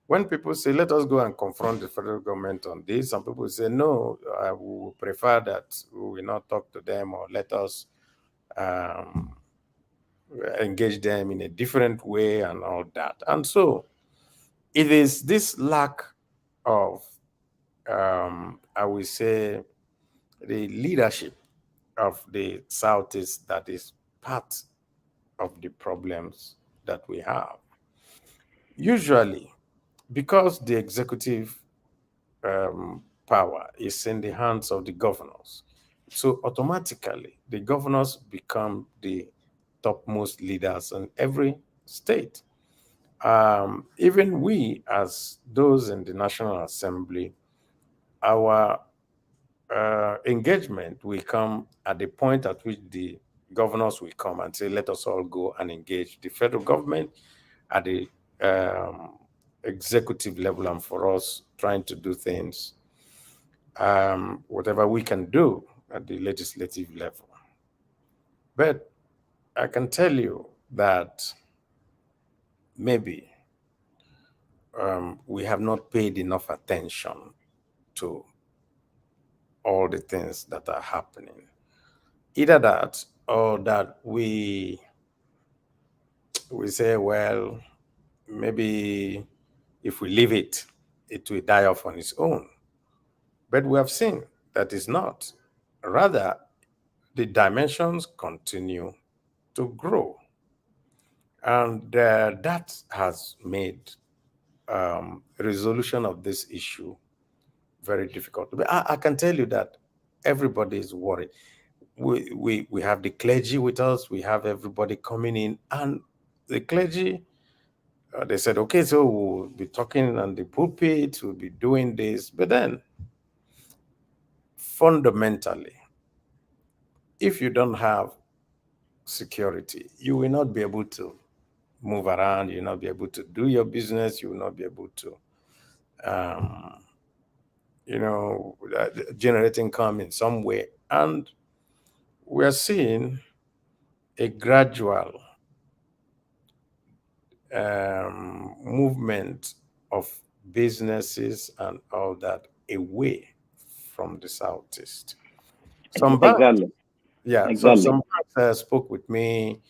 When people say, let us go and confront the federal government on this, some people say, no, we would prefer that we will not talk to them, or let us engage them in a different way and all that. And so it is this lack of, I would say, the leadership of the Southeast that is part of the problems that we have. Usually, because the executive power is in the hands of the governors, so automatically the governors become the topmost leaders in every state. Even we, as those in the National Assembly, our engagement will come at the point at which the governors will come and say, let us all go and engage the federal government at the executive level, and for us trying to do things, whatever we can do at the legislative level. But I can tell you that maybe we have not paid enough attention to all the things that are happening. Either that, or that we say, well, maybe if we leave it, it will die off on its own. But we have seen that is not. Rather, the dimensions continue to grow. And that has made resolution of this issue very difficult. But I can tell you that everybody is worried. We have the clergy with us. We have everybody coming in. And the clergy, they said, okay, so we'll be talking on the pulpit, we'll be doing this. But then, fundamentally, if you don't have security, you will not be able to move around, you'll not be able to do your business, you will not be able to, generate income in some way. And we're seeing a gradual movement of businesses and all that away from the Southeast. Some banks, Exactly. yeah, so Exactly. some banks spoke with me,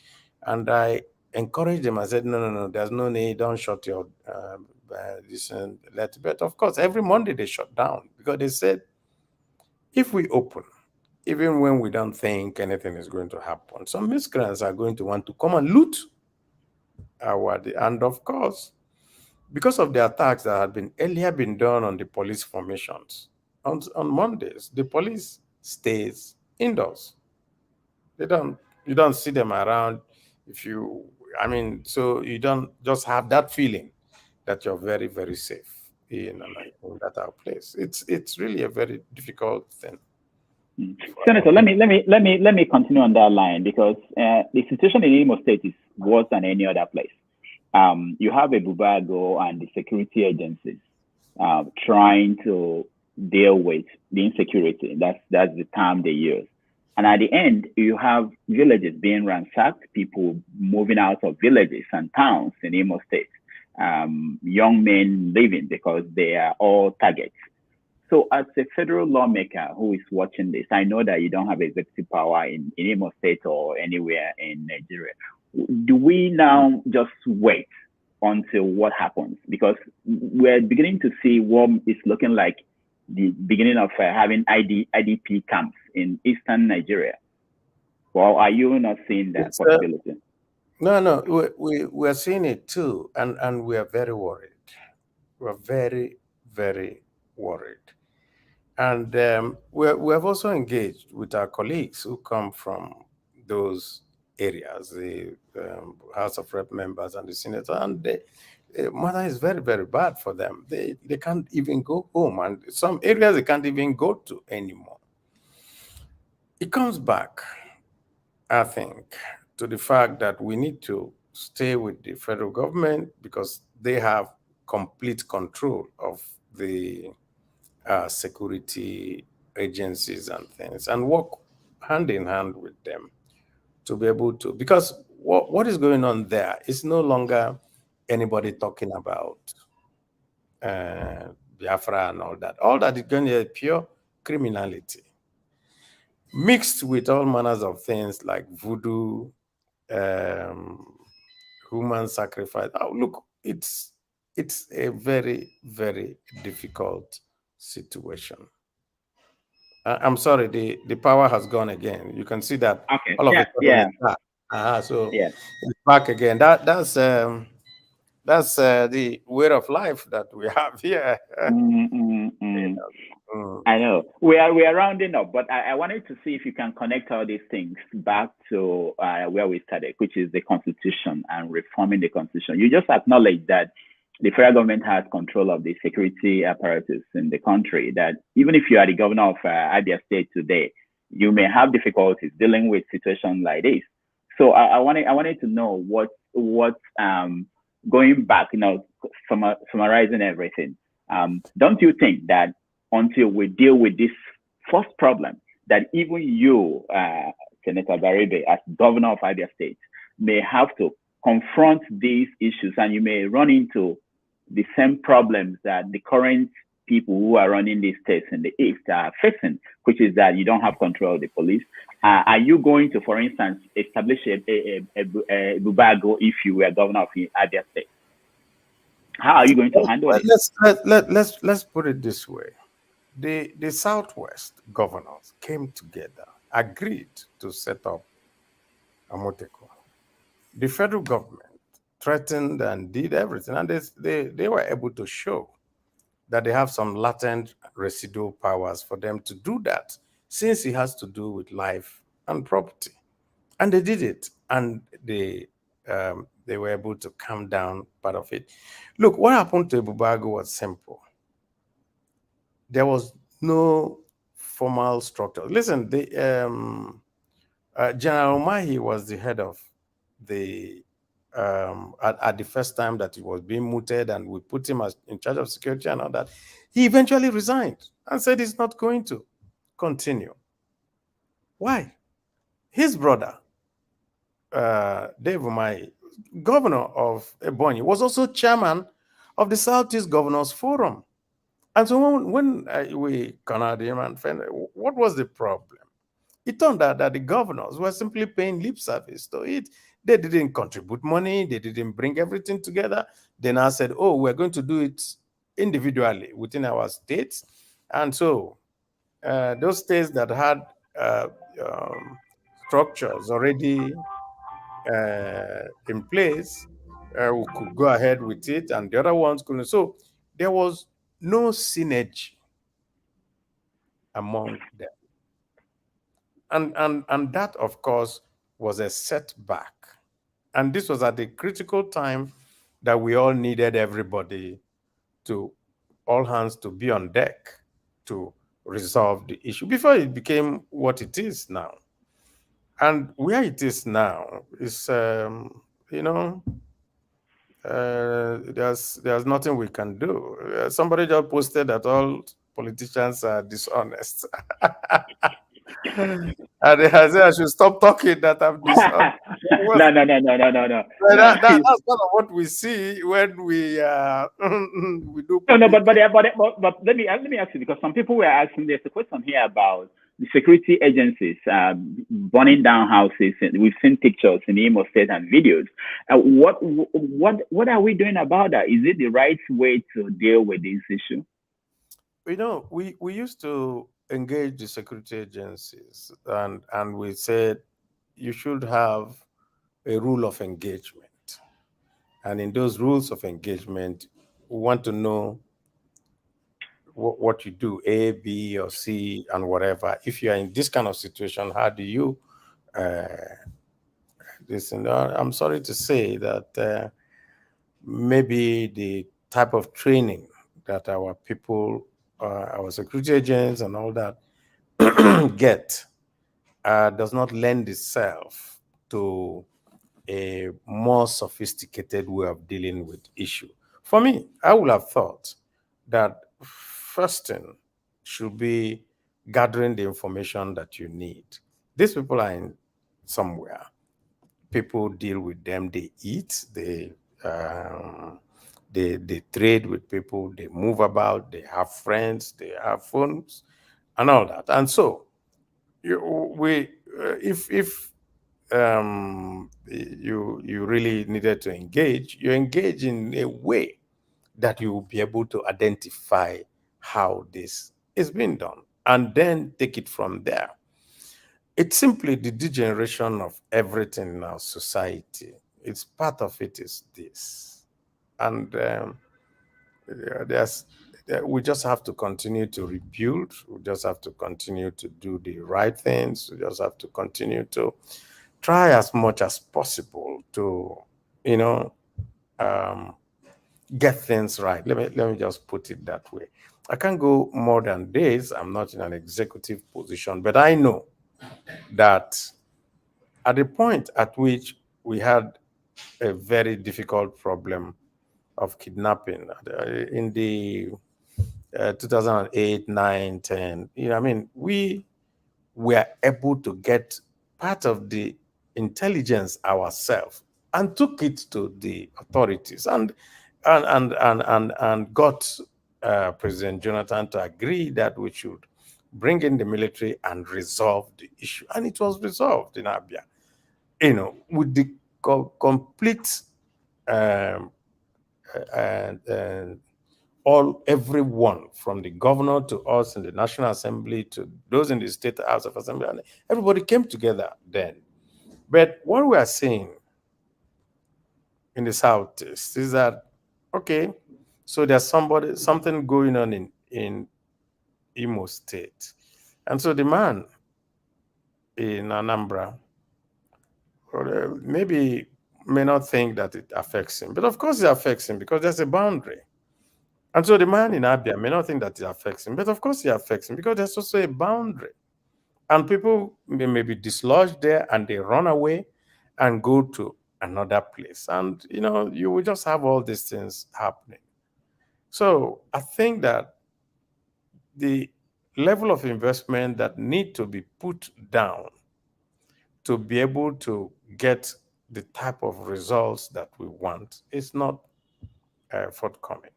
and I encouraged them. I said, no, there's no need, don't shut your this and that. But of course, every Monday they shut down, because they said, if we open, even when we don't think anything is going to happen, some miscreants are going to want to come and loot our, and of course, because of the attacks that had been earlier been done on the police formations, on Mondays, the police stays indoors. You don't see them around. So you don't just have that feeling that you're very, very safe in that our place. It's really a very difficult thing. Senator, let me continue on that line, because the situation in Imo State is worse than any other place. You have a Bubago and the security agencies trying to deal with the insecurity. That's the term they use. And at the end, you have villages being ransacked, people moving out of villages and towns in Imo State, young men leaving because they are all targets. So, as a federal lawmaker who is watching this, I know that you don't have executive power in Imo State or anywhere in Nigeria. Do we now just wait until what happens? Because we're beginning to see what is looking like the beginning of having IDP camps in eastern Nigeria. Well, are you not seeing that possibility? No, we're seeing it too, and we are very worried. We're very, very worried. And we have also engaged with our colleagues who come from those areas, the House of Rep members and the Senator, and the matter is very, very bad for them. They can't even go home, and some areas they can't even go to anymore. It comes back, I think, to the fact that we need to stay with the federal government because they have complete control of the security agencies and things, and work hand in hand with them to be able to, because what is going on there is no longer anybody talking about Biafra and all that. All that is going to be pure criminality mixed with all manners of things like voodoo, human sacrifice. Oh, look, it's a very, very difficult situation. I'm sorry, the power has gone again. You can see that Okay. all of a sudden Yeah. it's back. So Yeah. it's back again. That's the way of life that we have here. I know we are rounding up, but I wanted to see if you can connect all these things back to where we started, which is the Constitution and reforming the Constitution. You just acknowledged that the federal government has control of the security apparatus in the country. That even if you are the governor of Abia State today, you may have difficulties dealing with situations like this. So I wanted to know what going back, summarizing everything. Don't you think that until we deal with this first problem, that even you, Senator Abaribe, as governor of Abia State, may have to confront these issues, and you may run into the same problems that the current people who are running these states in the East are facing, which is that you don't have control of the police. Are you going to, for instance, establish a bubago if you were governor of Abia State? How are you going to handle it? Let's put it this way. The Southwest governors came together, agreed to set up a Moteko. The federal government threatened and did everything, and they were able to show that they have some latent residual powers for them to do that, since it has to do with life and property. And they did it, and they were able to calm down part of it. Look, what happened to Bubago was simple. There was no formal structure. Listen, General Mahi was the head of the at the first time that he was being mooted, and we put him as in charge of security and all that. He eventually resigned and said he's not going to continue. Why? His brother, Dave Umahi, governor of Ebonyi, was also chairman of the Southeast Governors Forum. And so when we cornered him and found what was the problem, it turned out that the governors were simply paying lip service to it. They didn't contribute money. They didn't bring everything together. They now said, oh, we're going to do it individually within our states. And so those states that had structures already in place we could go ahead with it, and the other ones couldn't. So there was no synergy among them. And that, of course, was a setback. And this was at the critical time that we all needed everybody to, all hands to be on deck to resolve the issue before it became what it is now. And where it is now is, there's nothing we can do. Somebody just posted that all politicians are dishonest. And I said I should stop talking that I'm dishonest. No. That's kind of what we see when we we do. No, but let me ask you, because some people were asking. There's a question here about the security agencies burning down houses. We've seen pictures in Imo State and videos. What are we doing about that? Is it the right way to deal with this issue? You know, we used to engage the security agencies, and we said you should have a rule of engagement. And in those rules of engagement, we want to know what you do, A, B, or C, and whatever. If you are in this kind of situation, how do you listen? I'm sorry to say that maybe the type of training that our people, our security agents and all that get does not lend itself to a more sophisticated way of dealing with issue. For me, I would have thought that first thing should be gathering the information that you need. These people are in somewhere. People deal with them. They eat. They trade with people. They move about. They have friends. They have phones, and all that. And so, if you really needed to engage, you engage in a way that you will be able to identify how this is being done and then take it from there. It's simply the degeneration of everything in our society. It's part of it is this. And we just have to continue to rebuild. We just have to continue to do the right things. We just have to continue to try as much as possible to, get things right. Let me just put it that way. I can't go more than days. I'm not in an executive position, but I know that at the point at which we had a very difficult problem of kidnapping in the 2008, 9, 10, we were able to get part of the intelligence ourselves and took it to the authorities and got President Jonathan to agree that we should bring in the military and resolve the issue. And it was resolved in Abia, with the complete everyone from the governor to us in the National Assembly to those in the State House of Assembly, and everybody came together then. But what we are seeing in the Southeast is that, okay, so there's something going on in Imo State. And so the man in Anambra maybe may not think that it affects him, but of course it affects him because there's a boundary. And so the man in Abia may not think that it affects him, but of course it affects him because there's also a boundary. And people may be dislodged there and they run away and go to another place. And, you will just have all these things happening. So I think that the level of investment that need to be put down to be able to get the type of results that we want is not forthcoming.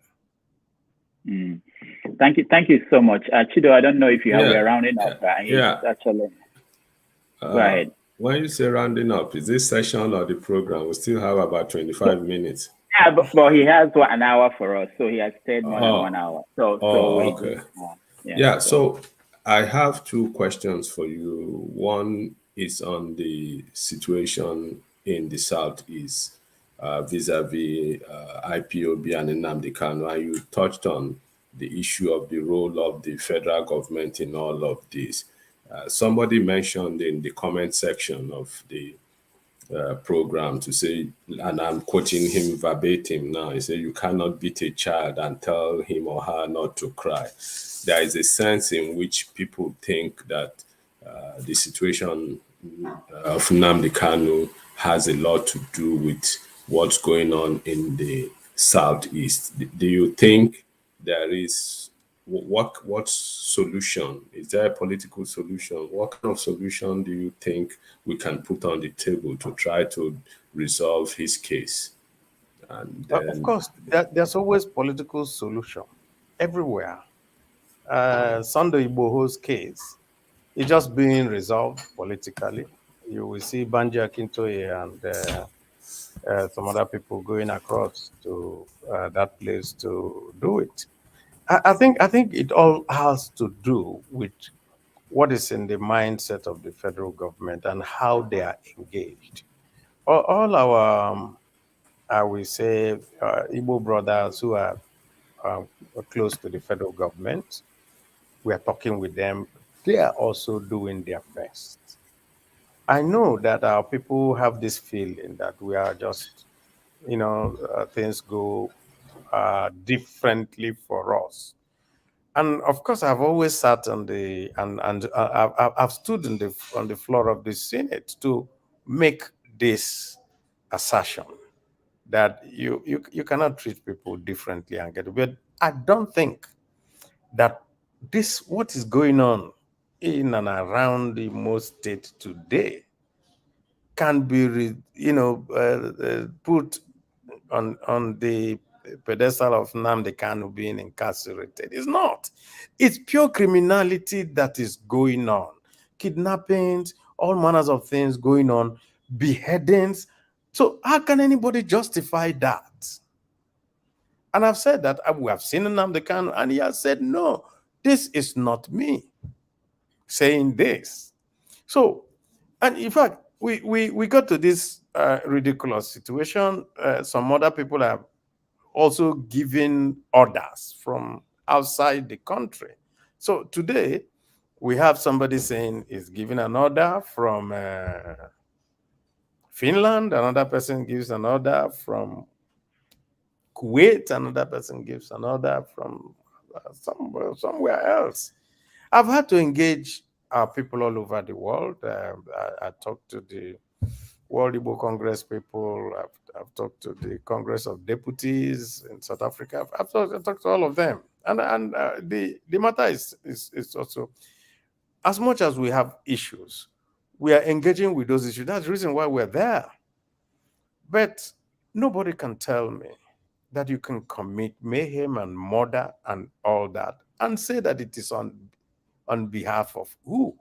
Thank you so much. Chido, I don't know if you have a rounding up. Actually, go ahead. When you say rounding up, is this session or the program? We still have about 25 minutes. Yeah, but he has 1 hour for us, so he has stayed more than 1 hour. Okay. So I have two questions for you. One is on the situation in the Southeast vis-a-vis IPOB and Nnamdi Kanu. And you touched on the issue of the role of the federal government in all of this. Somebody mentioned in the comment section of the program to say, and I'm quoting him verbatim now, he said, "You cannot beat a child and tell him or her not to cry." There is a sense in which people think that the situation of Nnamdi Kanu has a lot to do with what's going on in the Southeast. Do you think there is what solution? Is there a political solution? What kind of solution do you think we can put on the table to try to resolve his case? And Of then, course, there's always political solution everywhere. Sunday Igboho's case is just being resolved politically. You will see Banji Akintoye and some other people going across to that place to do it. I think it all has to do with what is in the mindset of the federal government and how they are engaged. All our, I will say, Igbo brothers who are close to the federal government, we are talking with them. They are also doing their best. I know that our people have this feeling that we are just, things go differently for us. And of course, I've always sat on the and I've stood on the floor of the Senate to make this assertion that you cannot treat people differently and get. But I don't think that this what is going on in and around the most state today can be put on the pedestal of Nnamdi Kanu being incarcerated. It's not. It's pure criminality that is going on. Kidnappings, all manners of things going on, beheadings. So how can anybody justify that? And I've said that we have seen Nnamdi Kanu, and he has said, no, this is not me saying this. So, and in fact, we got to this ridiculous situation. Some other people have also given orders from outside the country. So today, we have somebody saying he's giving an order from Finland, another person gives an order from Kuwait, another person gives an order from somewhere else. I've had to engage people all over the world. I talked to the World Igbo Congress people. I've talked to the Congress of Deputies in South Africa. I've talked to all of them. And the matter is also, as much as we have issues, we are engaging with those issues. That's the reason why we're there. But nobody can tell me that you can commit mayhem and murder and all that and say that it is on behalf of who?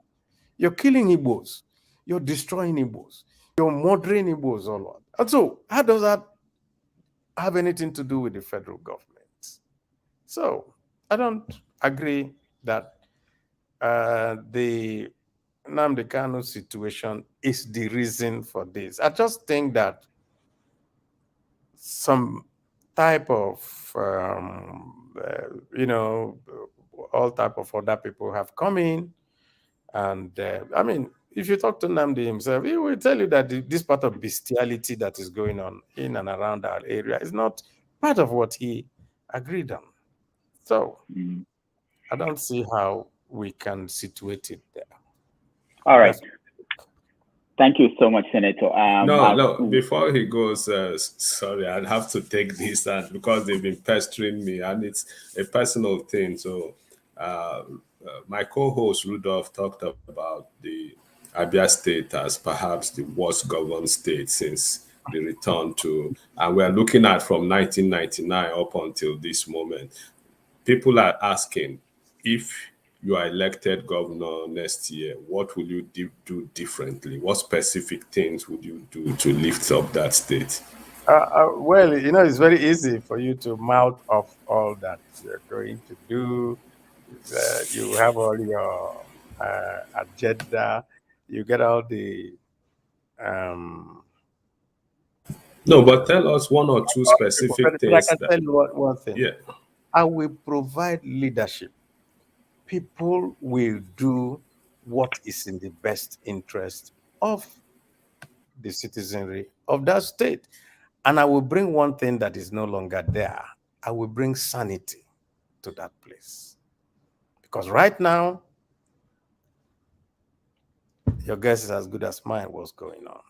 You're killing Igbos. You're destroying Igbos. You're murdering Igbos all on. And so how does that have anything to do with the federal government? So I don't agree that the Nnamdi Kanu situation is the reason for this. I just think that some type of, all type of other people have come in. And I mean, if you talk to Nnamdi himself, he will tell you that this part of bestiality that is going on in and around our area is not part of what he agreed on. So I don't see how we can situate it there. All right. Thank you so much, Senator. no, before he goes, sorry, I'd have to take this because they've been pestering me, and it's a personal thing. So my co-host Rudolph talked about the Abia State as perhaps the worst governed state since the return to, and we're looking at from 1999 up until this moment. People are asking, if you are elected governor next year, what will you do differently? What specific things would you do to lift up that state? Well, it's very easy for you to mouth off all that you're going to do. You have all your agenda. You get all the No, but tell us one or two specific things. But I can tell you one thing. Yeah. I will provide leadership. People will do what is in the best interest of the citizenry of that state. And I will bring one thing that is no longer there. I will bring sanity to that place. Because right now, your guess is as good as mine, what's going on.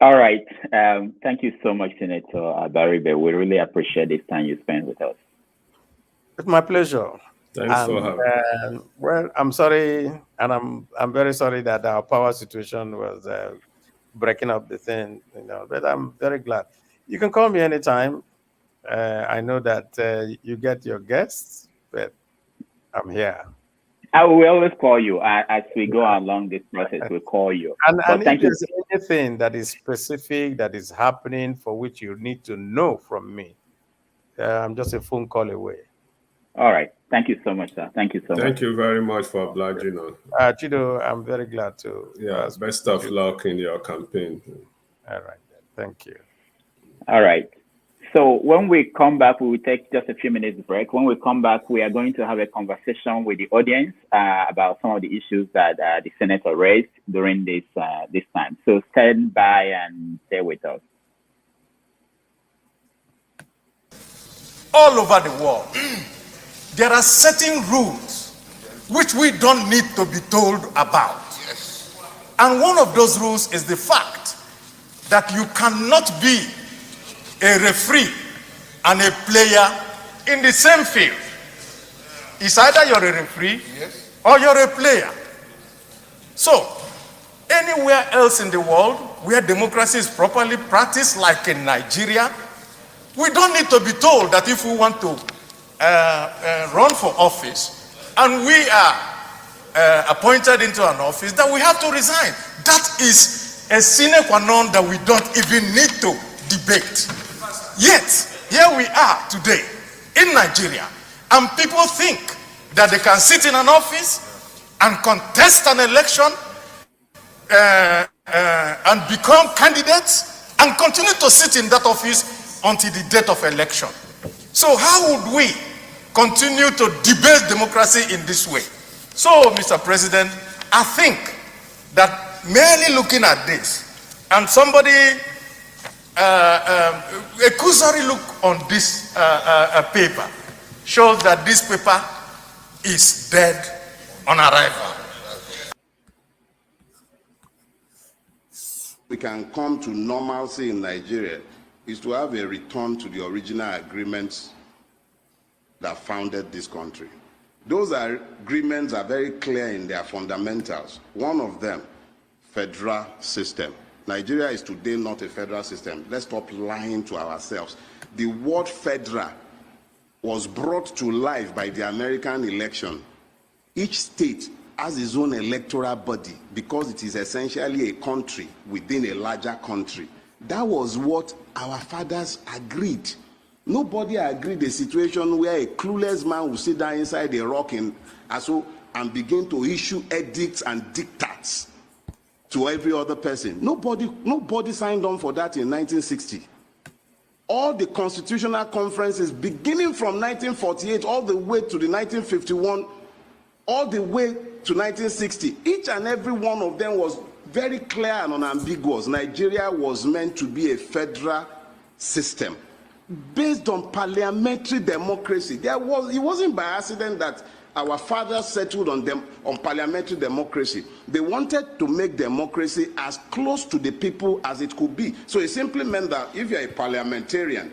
All right. Thank you so much, Senator Abaribe. We really appreciate this time you spent with us. It's my pleasure. Thanks for having. Well, I'm sorry, and I'm very sorry that our power situation was breaking up the thing, but I'm very glad. You can call me anytime. I know that you get your guests, but I'm here. I will always call you as we go along this process. We'll call you. And if Thank you. there's anything that is specific that is happening for which you need to know from me, I'm just a phone call away. All right. Thank you so much, sir. Thank you so much. Thank you very much for obliging us. Chido, I'm very glad to. Yeah, best of luck in your campaign. All right. Thank you. All right. So when we come back, we will take just a few minutes break. When we come back, we are going to have a conversation with the audience about some of the issues that the senator raised during this time. So stand by and stay with us. All over the world, there are certain rules which we don't need to be told about. Yes. And one of those rules is the fact that you cannot be a referee and a player in the same field. It's either you're a referee, yes, or you're a player. So, anywhere else in the world where democracy is properly practiced, like in Nigeria, we don't need to be told that if we want to run for office and we are appointed into an office, that we have to resign. That is a sine qua non that we don't even need to debate. Yet, here we are today in Nigeria, and people think that they can sit in an office and contest an election and become candidates and continue to sit in that office until the date of election. So how would we continue to debase democracy in this way? So, Mr. President, I think that merely looking at this and somebody a cursory look on this paper shows that this paper is dead on arrival. We can come to normalcy in Nigeria is to have a return to the original agreements that founded this country. Those agreements are very clear in their fundamentals. One of them, federal system. Nigeria is today not a federal system. Let's stop lying to ourselves. The word federal was brought to life by the American election. Each state has its own electoral body because it is essentially a country within a larger country. That was what our fathers agreed. Nobody agreed a situation where a clueless man will sit down inside a rock and begin to issue edicts and diktats to every other person. Nobody signed on for that in 1960. All the constitutional conferences, beginning from 1948 all the way to the 1951, all the way to 1960, each and every one of them was very clear and unambiguous. Nigeria was meant to be a federal system based on parliamentary democracy. It wasn't by accident that our fathers settled on parliamentary democracy. They wanted to make democracy as close to the people as it could be. So it simply meant that if you're a parliamentarian,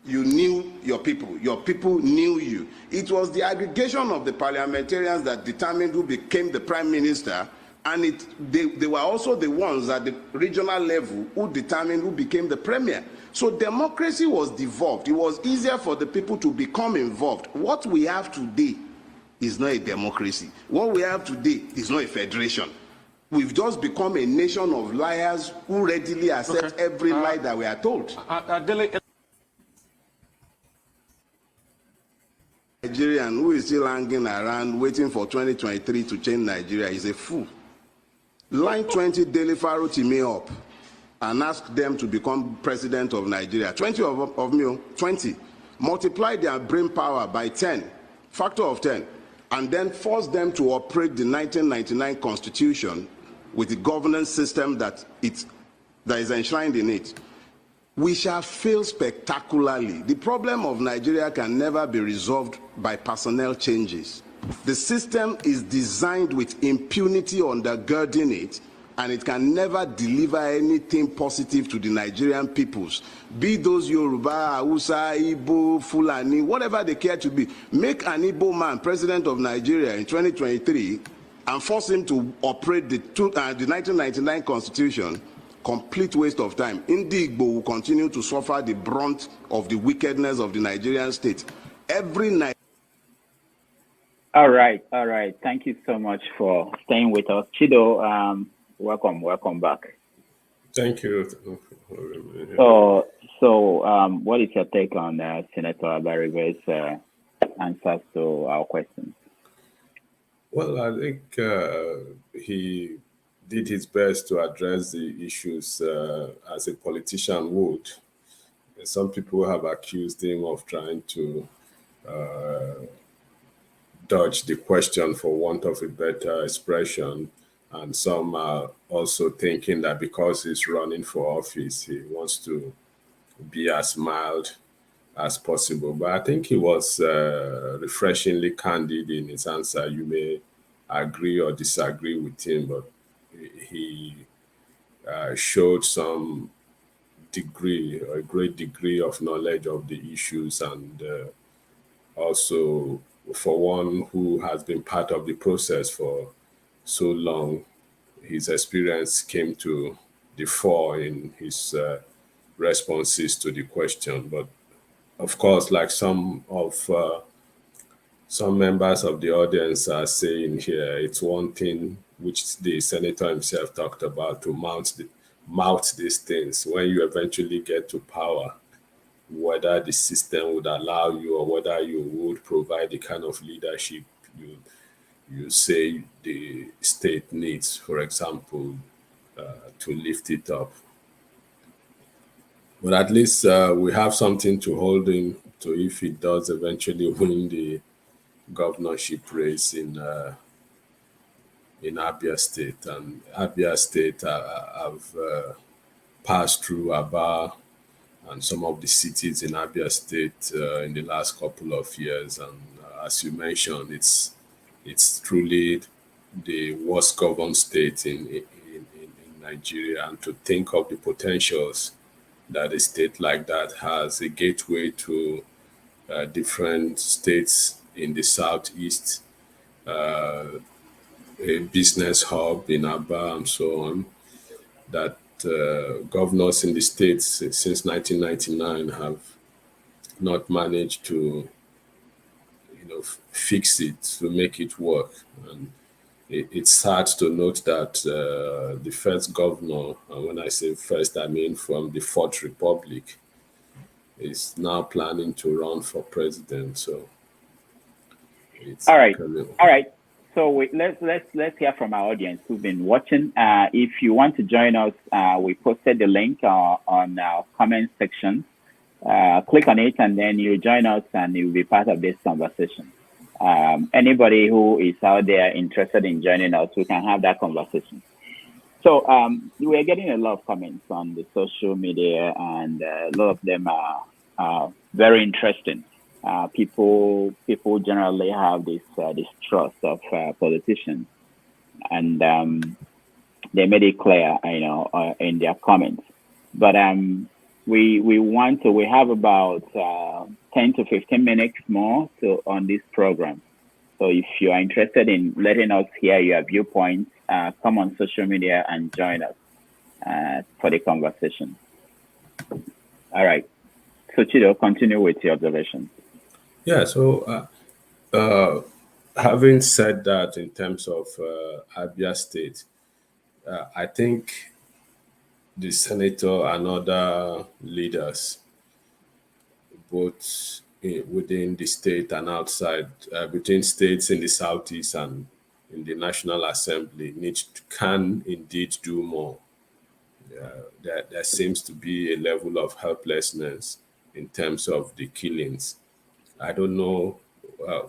you knew your people knew you. It was the aggregation of the parliamentarians that determined who became the prime minister, and they were also the ones at the regional level who determined who became the premier. So democracy was devolved. It was easier for the people to become involved. What we have today is not a democracy. What we have today is not a federation. We've just become a nation of liars who readily accept every lie that we are told. Nigerian who is still hanging around waiting for 2023 to change Nigeria is a fool. Line 20 Daily Faro me up and ask them to become president of Nigeria. 20 of me, 20. Multiply their brain power by 10, factor of 10. And then force them to operate the 1999 Constitution with the governance system that is enshrined in it. We shall fail spectacularly. The problem of Nigeria can never be resolved by personnel changes. The system is designed with impunity undergirding it and it can never deliver anything positive to the Nigerian peoples, be those Yoruba, Hausa, Igbo, Fulani, whatever they care to be. Make an Igbo man president of Nigeria in 2023 and force him to operate the 1999 constitution. Complete waste of time. Indi Igbo will continue to suffer the brunt of the wickedness of the Nigerian state. Every night. All right. Thank you so much for staying with us. Chido, welcome back. Thank you. So, what is your take on Senator Abaribe's answers to our questions? Well, I think he did his best to address the issues as a politician would. Some people have accused him of trying to dodge the question, for want of a better expression. And some are also thinking that because he's running for office, he wants to be as mild as possible. But I think he was refreshingly candid in his answer. You may agree or disagree with him, but he showed some degree, or a great degree of knowledge of the issues, and also for one who has been part of the process for so long, his experience came to the fore in his responses to the question. But of course, like some members of the audience are saying here, it's one thing which the senator himself talked about, to mount these things. When you eventually get to power, whether the system would allow you or whether you would provide the kind of leadership you say the state needs, for example, to lift it up. But at least we have something to hold him to if he does eventually win the governorship race in Abia State. And Abia State have passed through Aba and some of the cities in Abia State in the last couple of years. And as you mentioned, it's truly the worst governed state in Nigeria. And to think of the potentials that a state like that has, a gateway to different states in the southeast, a business hub in Aba, and so on, that governors in the states since 1999 have not managed to, fix it, to make it work. And it's sad to note that the first governor, and when I say first, I mean from the Fourth Republic, is now planning to run for president. So it's all right. So let's hear from our audience who've been watching. If you want to join us, we posted the link on our comment section. Click on it, and then you join us, and you'll be part of this conversation. Anybody who is out there interested in joining us, we can have that conversation. So we're getting a lot of comments on the social media, and a lot of them are very interesting. People generally have this distrust of politicians, and they made it clear, in their comments. But we have about 10 to 15 minutes more on this program. So if you are interested in letting us hear your viewpoints, come on social media and join us for the conversation. All right. So Chido, continue with your observations. Yeah, so having said that, in terms of Abia State, I think the senator and other leaders, both within the state and outside, between states in the southeast and in the National Assembly, can indeed do more. There seems to be a level of helplessness in terms of the killings. I don't know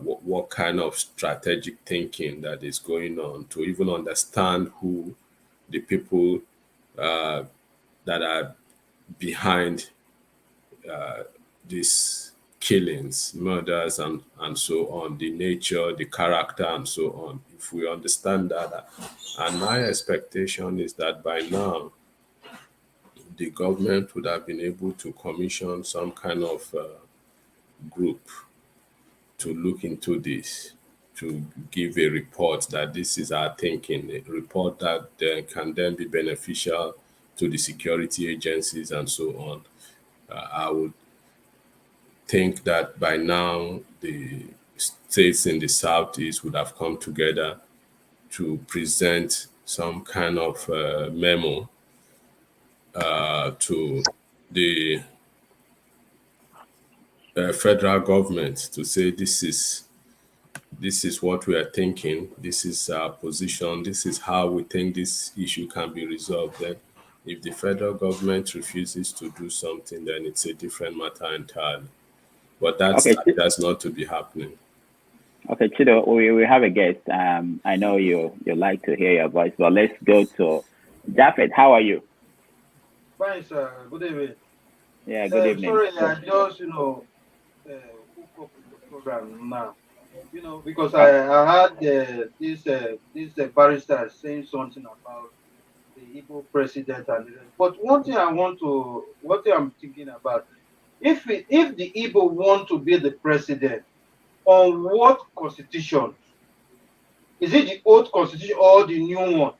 what kind of strategic thinking that is going on to even understand who the people that are behind this killings, murders, and so on, the nature, the character, and so on. If we understand that, and my expectation is that by now, the government would have been able to commission some kind of group to look into this, to give a report that this is our thinking, a report that can then be beneficial to the security agencies and so on. I would think that by now the states in the Southeast would have come together to present some kind of memo to the federal government to say this is what we are thinking, this is our position, this is how we think this issue can be resolved. Then if the federal government refuses to do something, then it's a different matter entirely. But that's not to be happening. Okay, Chido, we have a guest. I know you like to hear your voice, but let's go to Japheth. How are you? Fine, sir. Good evening. Yeah, good evening. Sorry, I just, hook up with the program now. Because I heard this barrister saying something about the Igbo president but one thing I'm thinking about, if the Igbo want to be the president, on what constitution? Is it the old constitution or the new one?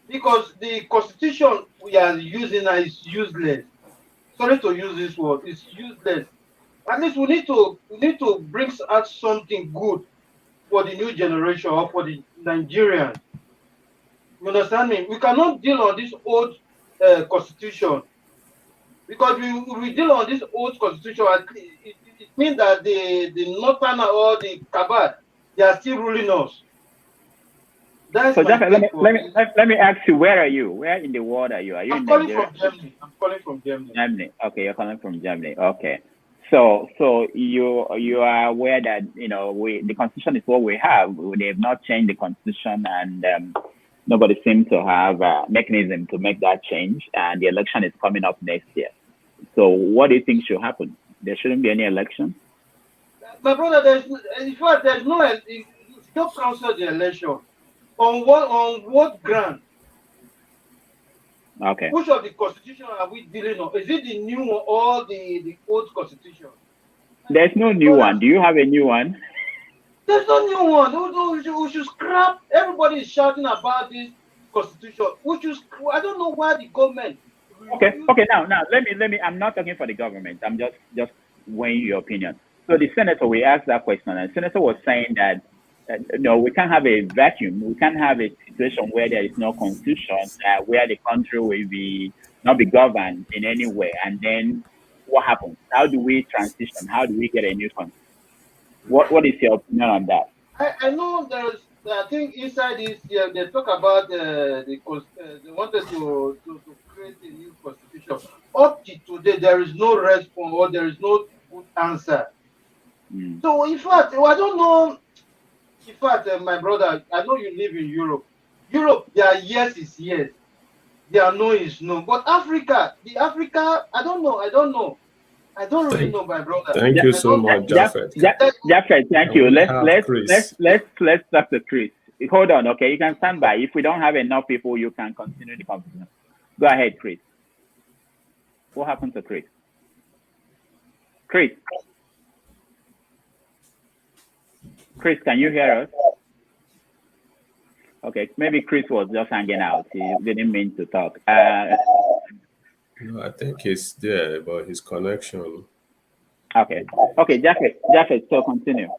Because the constitution we are using now is useless. Sorry to use this word, it's useless. At least we need to bring out something good for the new generation or for the Nigerians. You understand me? We cannot deal on this old constitution, because we deal on this old constitution. It means that the Northern or the Kabad, they are still ruling us. So let me ask you, where are you? Where in the world are you? Are you I'm in calling Nigeria? from Germany. I'm calling from Germany. Germany. Okay, you're calling from Germany. Okay. So you are aware that the constitution is what we have. They have not changed the constitution, and nobody seems to have a mechanism to make that change. And the election is coming up next year. So what do you think should happen? There shouldn't be any election. My brother, there's no. You don't cancel the election. On what ground? Okay. Which of the constitution are we dealing on? Is it the new one or the old constitution? There's no new one. Do you have a new one? There's no new one. We should scrap. Everybody is shouting about this constitution. I don't know why the government. Okay. Now let me. I'm not talking for the government. I'm just weighing your opinion. So the senator, we asked that question, and the senator was saying that no, we can't have a vacuum. We can't have a situation where there is no constitution, where the country will not be governed in any way. And then what happens? How do we transition? How do we get a new constitution? What is your opinion on that? I know I think inside this year they talk about they wanted to create a new constitution. Up to today, there is no response or there is no good answer. So in fact, I don't know. In fact, my brother, I know you live in Europe. Europe, their yes is yes, their no is no. But Africa, I don't know. I don't really know, my brother. Thank you so much, Japheth. Japheth, thank you. Let's talk to Chris. Hold on, okay? You can stand by. If we don't have enough people, you can continue the conversation. Go ahead, Chris. What happened to Chris? Chris, can you hear us? Okay, maybe Chris was just hanging out. He didn't mean to talk. No, I think he's there, but his connection. Okay, Japheth, so continue.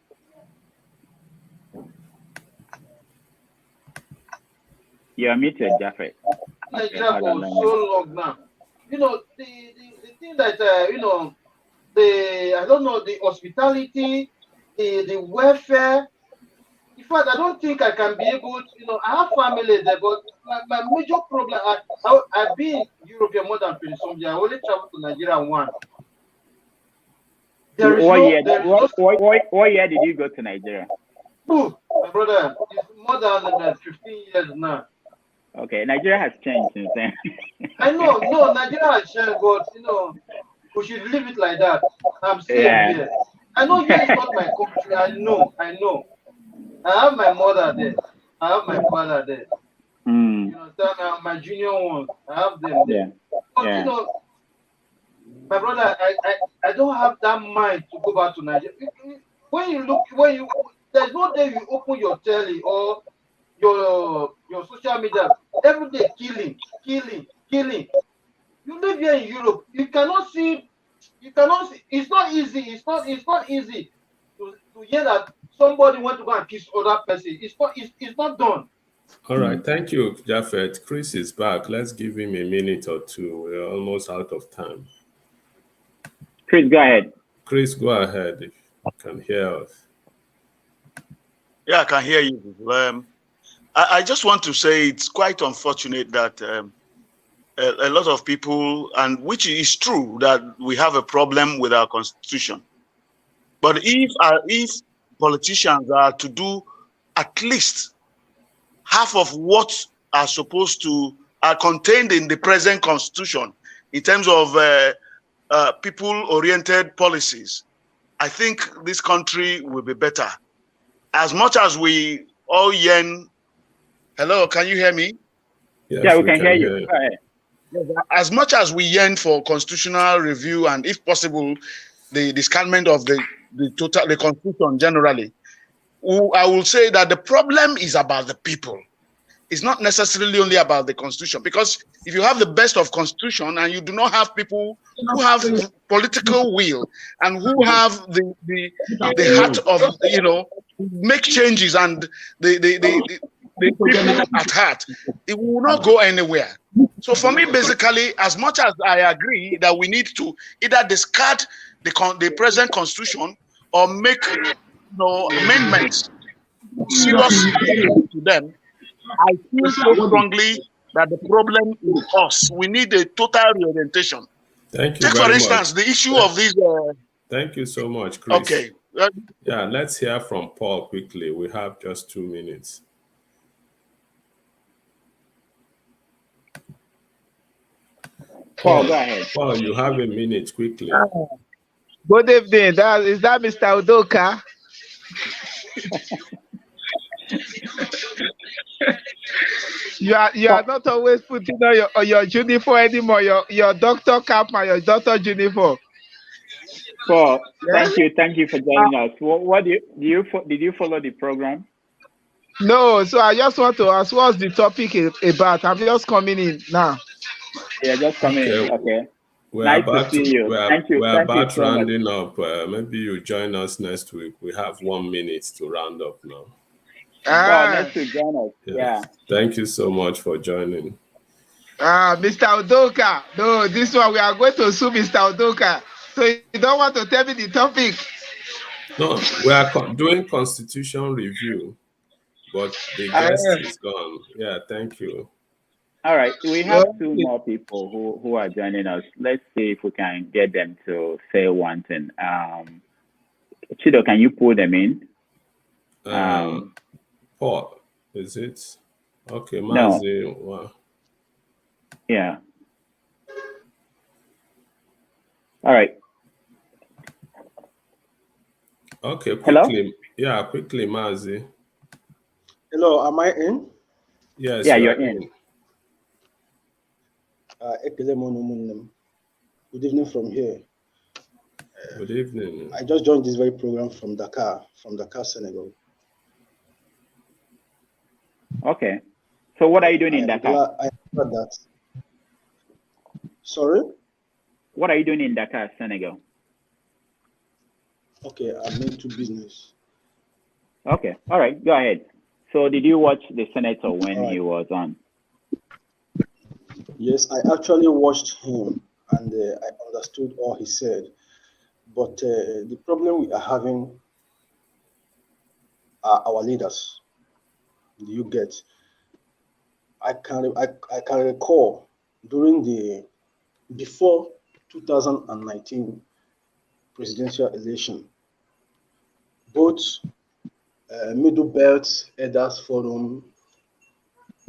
You're muted, Japheth. Nigeria for so long now. The thing that I don't know, the hospitality, the welfare. In fact, I don't think I can be able to, I have family there, but my major problem, I've been in Europe more than 20 some years. I only traveled to Nigeria once. What year did you go to Nigeria? Oh, my brother, it's more than 15 years now. Okay, Nigeria has changed since then. I know, no, Nigeria has changed, but We should leave it like that. I'm still here. I know here is not my country. I know. I have my mother there. I have my father there. You understand? My junior ones, I have them there. But you know, my brother, I don't have that mind to go back to Nigeria. There's no day you open your telly or your social media, every day killing. You live here in Europe, you cannot see, it's not easy, it's not easy to hear that somebody went to go and kiss other person. It's not done. All right, thank you, Japheth. Chris is back. Let's give him a minute or two. We're almost out of time. Chris, go ahead. Chris, go ahead if you can hear us. Yeah, I can hear you. I just want to say it's quite unfortunate that a lot of people, and which is true, that we have a problem with our constitution. But if politicians are to do at least half of what are contained in the present constitution in terms of people-oriented policies, I think this country will be better. As much as we all yearn, hello, can you hear me? Yes, yeah, we can hear you. Go ahead. As much as we yearn for constitutional review and, if possible, the discardment of the constitution generally, I will say that the problem is about the people. It's not necessarily only about the constitution, because if you have the best of constitution and you do not have people who have political will and who have the heart of, make changes and the people at heart, it will not go anywhere. So for me, basically, as much as I agree that we need to either discard the present constitution or make amendments serious to them, I feel so strongly that the problem is us. We need a total reorientation. Thank you. Take, for instance, the issue of these. Thank you so much, Chris. Okay. Yeah, let's hear from Paul quickly. We have just 2 minutes. Paul, go ahead. Paul, you have a minute quickly. Good evening. Is that Mr. Udoka? You are not always putting on your uniform anymore. Your doctor cap and your doctor uniform. Paul, thank you for joining us. What did you follow the program? No, so I just want to ask, what's the topic about? I'm just coming in now. Yeah, just coming in. Okay. Nice to see you. Thank you. We're about rounding up. Maybe you join us next week. We have 1 minute to round up now. Next week, join us. Yes. Yeah. Thank you so much for joining. Mr. Udoka. No, this one we are going to sue Mr. Udoka. So you don't want to tell me the topic? No, we are doing constitution review, but the guest is gone. Yeah, thank you. All right, we have 2 more people who are joining us. Let's see if we can get them to say one thing. Chido, can you pull them in? Paul, is it? Okay, Mazi. No. Wow. Yeah. All right. Okay, quickly. Hello? Yeah, quickly, Mazi. Hello, am I in? Yes. Yeah, you're in. Good evening from here. Good evening. I just joined this very program from Dakar, Senegal. Okay. So what are you doing in Dakar? I heard that. Sorry? What are you doing in Dakar, Senegal? Okay, I'm into business. Okay. All right. Go ahead. So did you watch the senator when he was on? Yes, I actually watched him and I understood all he said. But the problem we are having are our leaders. Do you get? I can recall before 2019 presidential election, both Middle Belt Elders Forum,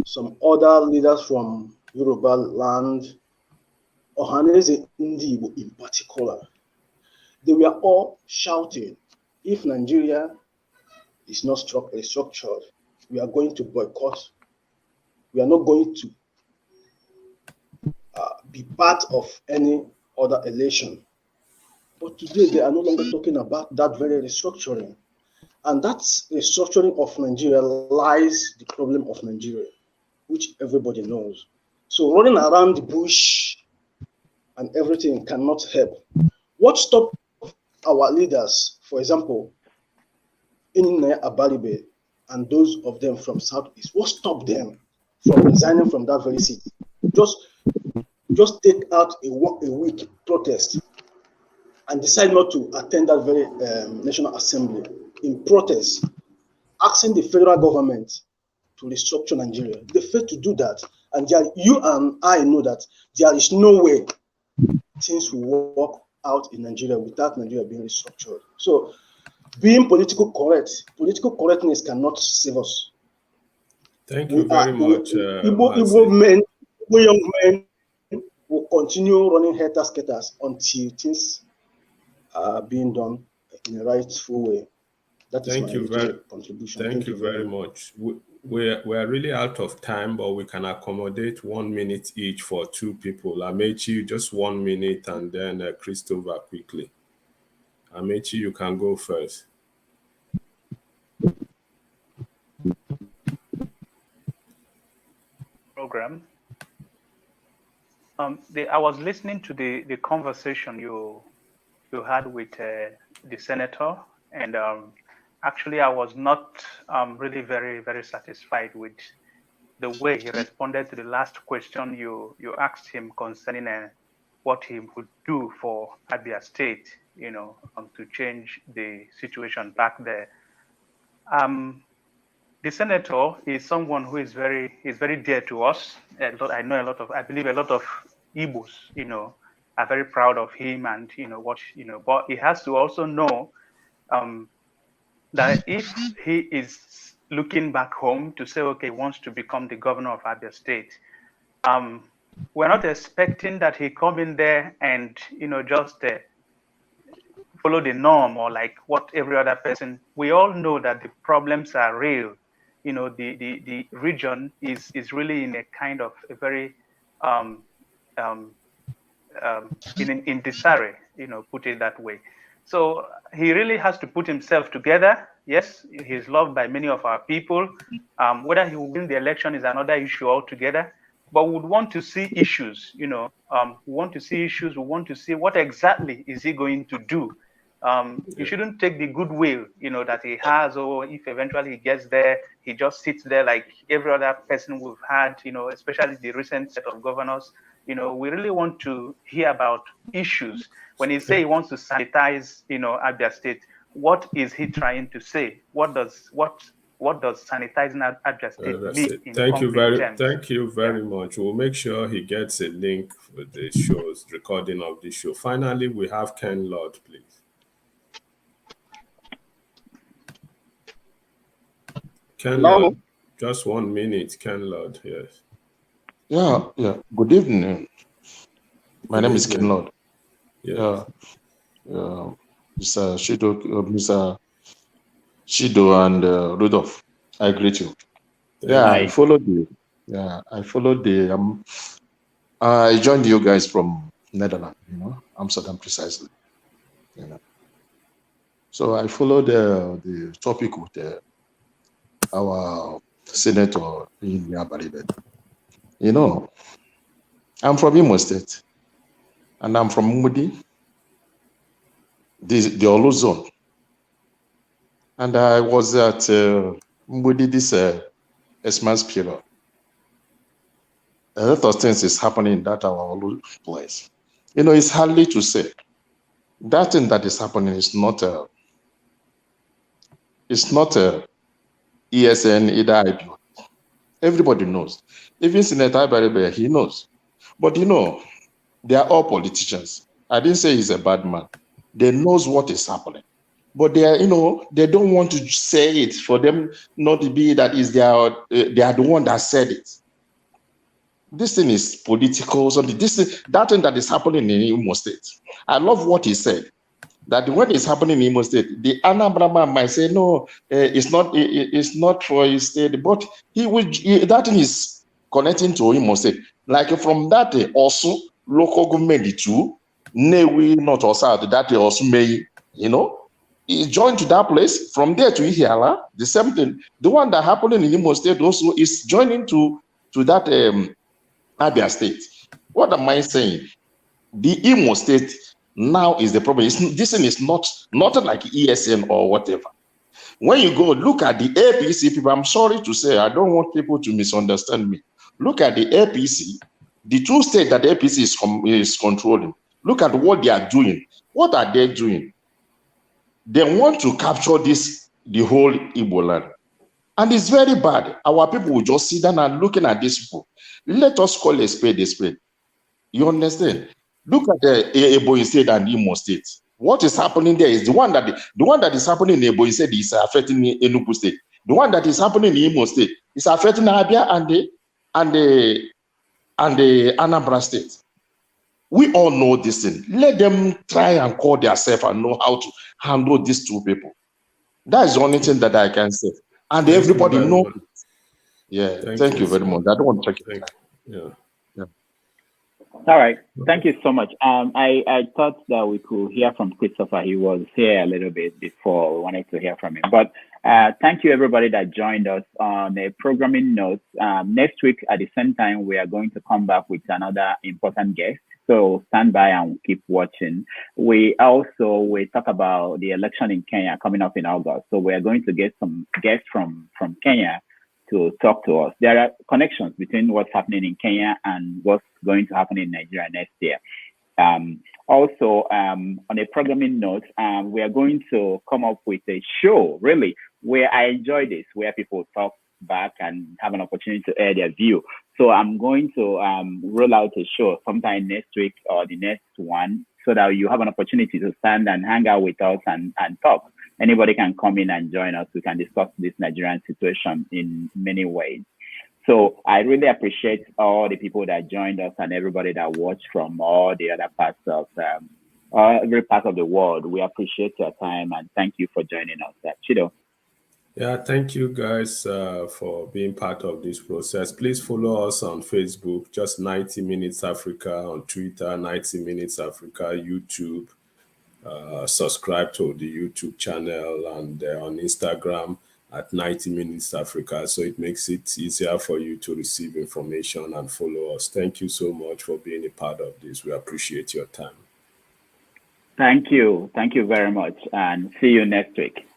some other leaders from Yoruba land, Ohaneze Ndibo in particular, they were all shouting, if Nigeria is not restructured, we are going to boycott. We are not going to be part of any other election. But today, they are no longer talking about that very restructuring. And that restructuring of Nigeria lies the problem of Nigeria, which everybody knows. So running around the bush and everything cannot help. What stopped our leaders, for example, Enyinnaya Abaribe and those of them from Southeast, what stopped them from resigning from that very seat? Just take out a week protest and decide not to attend that very National Assembly in protest, asking the federal government to restructure Nigeria. They failed to do that. And you and I know that there is no way things will work out in Nigeria without Nigeria being restructured. So being political correctness cannot save us. Thank you very much. Igbo young men will continue running helter-skelters until things are being done in a rightful way. That is my contribution. Thank you very much. We are really out of time, but we can accommodate 1 minute each for two people. Amechi, just 1 minute, and then Christopher quickly. Amechi, you can go first. Program. I was listening to the conversation you had with the senator, and actually I was not really very, very satisfied with the way he responded to the last question you asked him concerning what he would do for Abia State, to change the situation back there. The senator is someone who is very dear to us. I believe a lot of Igbos, are very proud of him, and but he has to also know that if he is looking back home to say, okay, he wants to become the governor of Abia State, we're not expecting that he come in there and just follow the norm or like what every other person. We all know that the problems are real. The region is really in a kind of a very in disarray, put it that way. So he really has to put himself together. Yes, he's loved by many of our people. Whether he will win the election is another issue altogether. But we would want to see issues, we want to see issues. We want to see what exactly is he going to do. He shouldn't take the goodwill, that he has, or if eventually he gets there, he just sits there like every other person we've had, especially the recent set of governors. We really want to hear about issues. When he say he wants to sanitize, Abia State, what is he trying to say? What does sanitizing Abia State mean in concrete terms? Thank you very much. We'll make sure he gets a link with the show's recording of the show. Finally, we have Ken Lord, please. Ken Lord, just 1 minute, Ken Lord, yes. Yeah. Good evening. My name is Ken Lord. Yeah. Mr. Shido and Rudolph, I greet you. I followed I joined you guys from Netherlands, Amsterdam precisely. So I followed the topic with our Senator Enyinnaya Abaribe. I'm from Imo State, and I'm from Mudi, the Olu zone. And I was at Mudi this Xmas period. A lot of things is happening in that our Olu place. It's hardly to say. That thing that is happening is not ESN, either IPOB. Everybody knows. Even Senator Abaribe, he knows. But they are all politicians. I didn't say he's a bad man. They knows what is happening. But they are, they don't want to say it for them not to be that is they are the one that said it. this thing is political. So that thing that is happening in Imo State. I love what he said. That when it's happening in Imo State, the Anambra man might say, no, it's not for his state, but that thing is connecting to Imo State. Like from that also local government too, Newi, not also that also may, is joined to that place. From there to Ihiala, the same thing. The one that happened in Imo State also is joining to that Abia State. What am I saying? The Imo State now is the problem. This thing is nothing like ESN or whatever. When you go look at the APC people, I'm sorry to say, I don't want people to misunderstand me. Look at the APC, the two states that the APC is controlling. Look at what they are doing. What are they doing? They want to capture the whole Igbo land. And it's very bad. Our people will just sit down and looking at these people. Let us call a spade a spade. You understand? Look at the Ebonyi State and Imo State. What is happening there is the one that is happening in Ebonyi State is affecting Enugu State. The one that is happening in Imo State is affecting Abia and the Anambra State. We all know this thing. Let them try and call themselves and know how to handle these two people. That is the only thing that I can say. And everybody knows. Yeah, thank you very much. I don't want to take it. Yeah. All right. Thank you so much. I thought that we could hear from Christopher. He was here a little bit before. We wanted to hear from him. But thank you, everybody that joined us on a programming note. Next week at the same time, we are going to come back with another important guest. So stand by and keep watching. We talk about the election in Kenya coming up in August. So we are going to get some guests from Kenya to talk to us. There are connections between what's happening in Kenya and what's going to happen in Nigeria next year. Also, on a programming note, we are going to come up with a show, really, where I enjoy this, where people talk back and have an opportunity to air their view. So I'm going to roll out a show sometime next week or the next one, so that you have an opportunity to stand and hang out with us and talk. Anybody can come in and join us. We can discuss this Nigerian situation in many ways. So I really appreciate all the people that joined us and everybody that watched from all the other parts of every part of the world. We appreciate your time and thank you for joining us. Chido. Yeah, thank you guys for being part of this process. Please follow us on Facebook, just 90 Minutes Africa, on Twitter, 90 Minutes Africa, YouTube. Subscribe to the YouTube channel and on Instagram at 90 Minutes Africa. So it makes it easier for you to receive information and follow us. Thank you so much for being a part of this. We appreciate your time. Thank you. Thank you very much. And see you next week.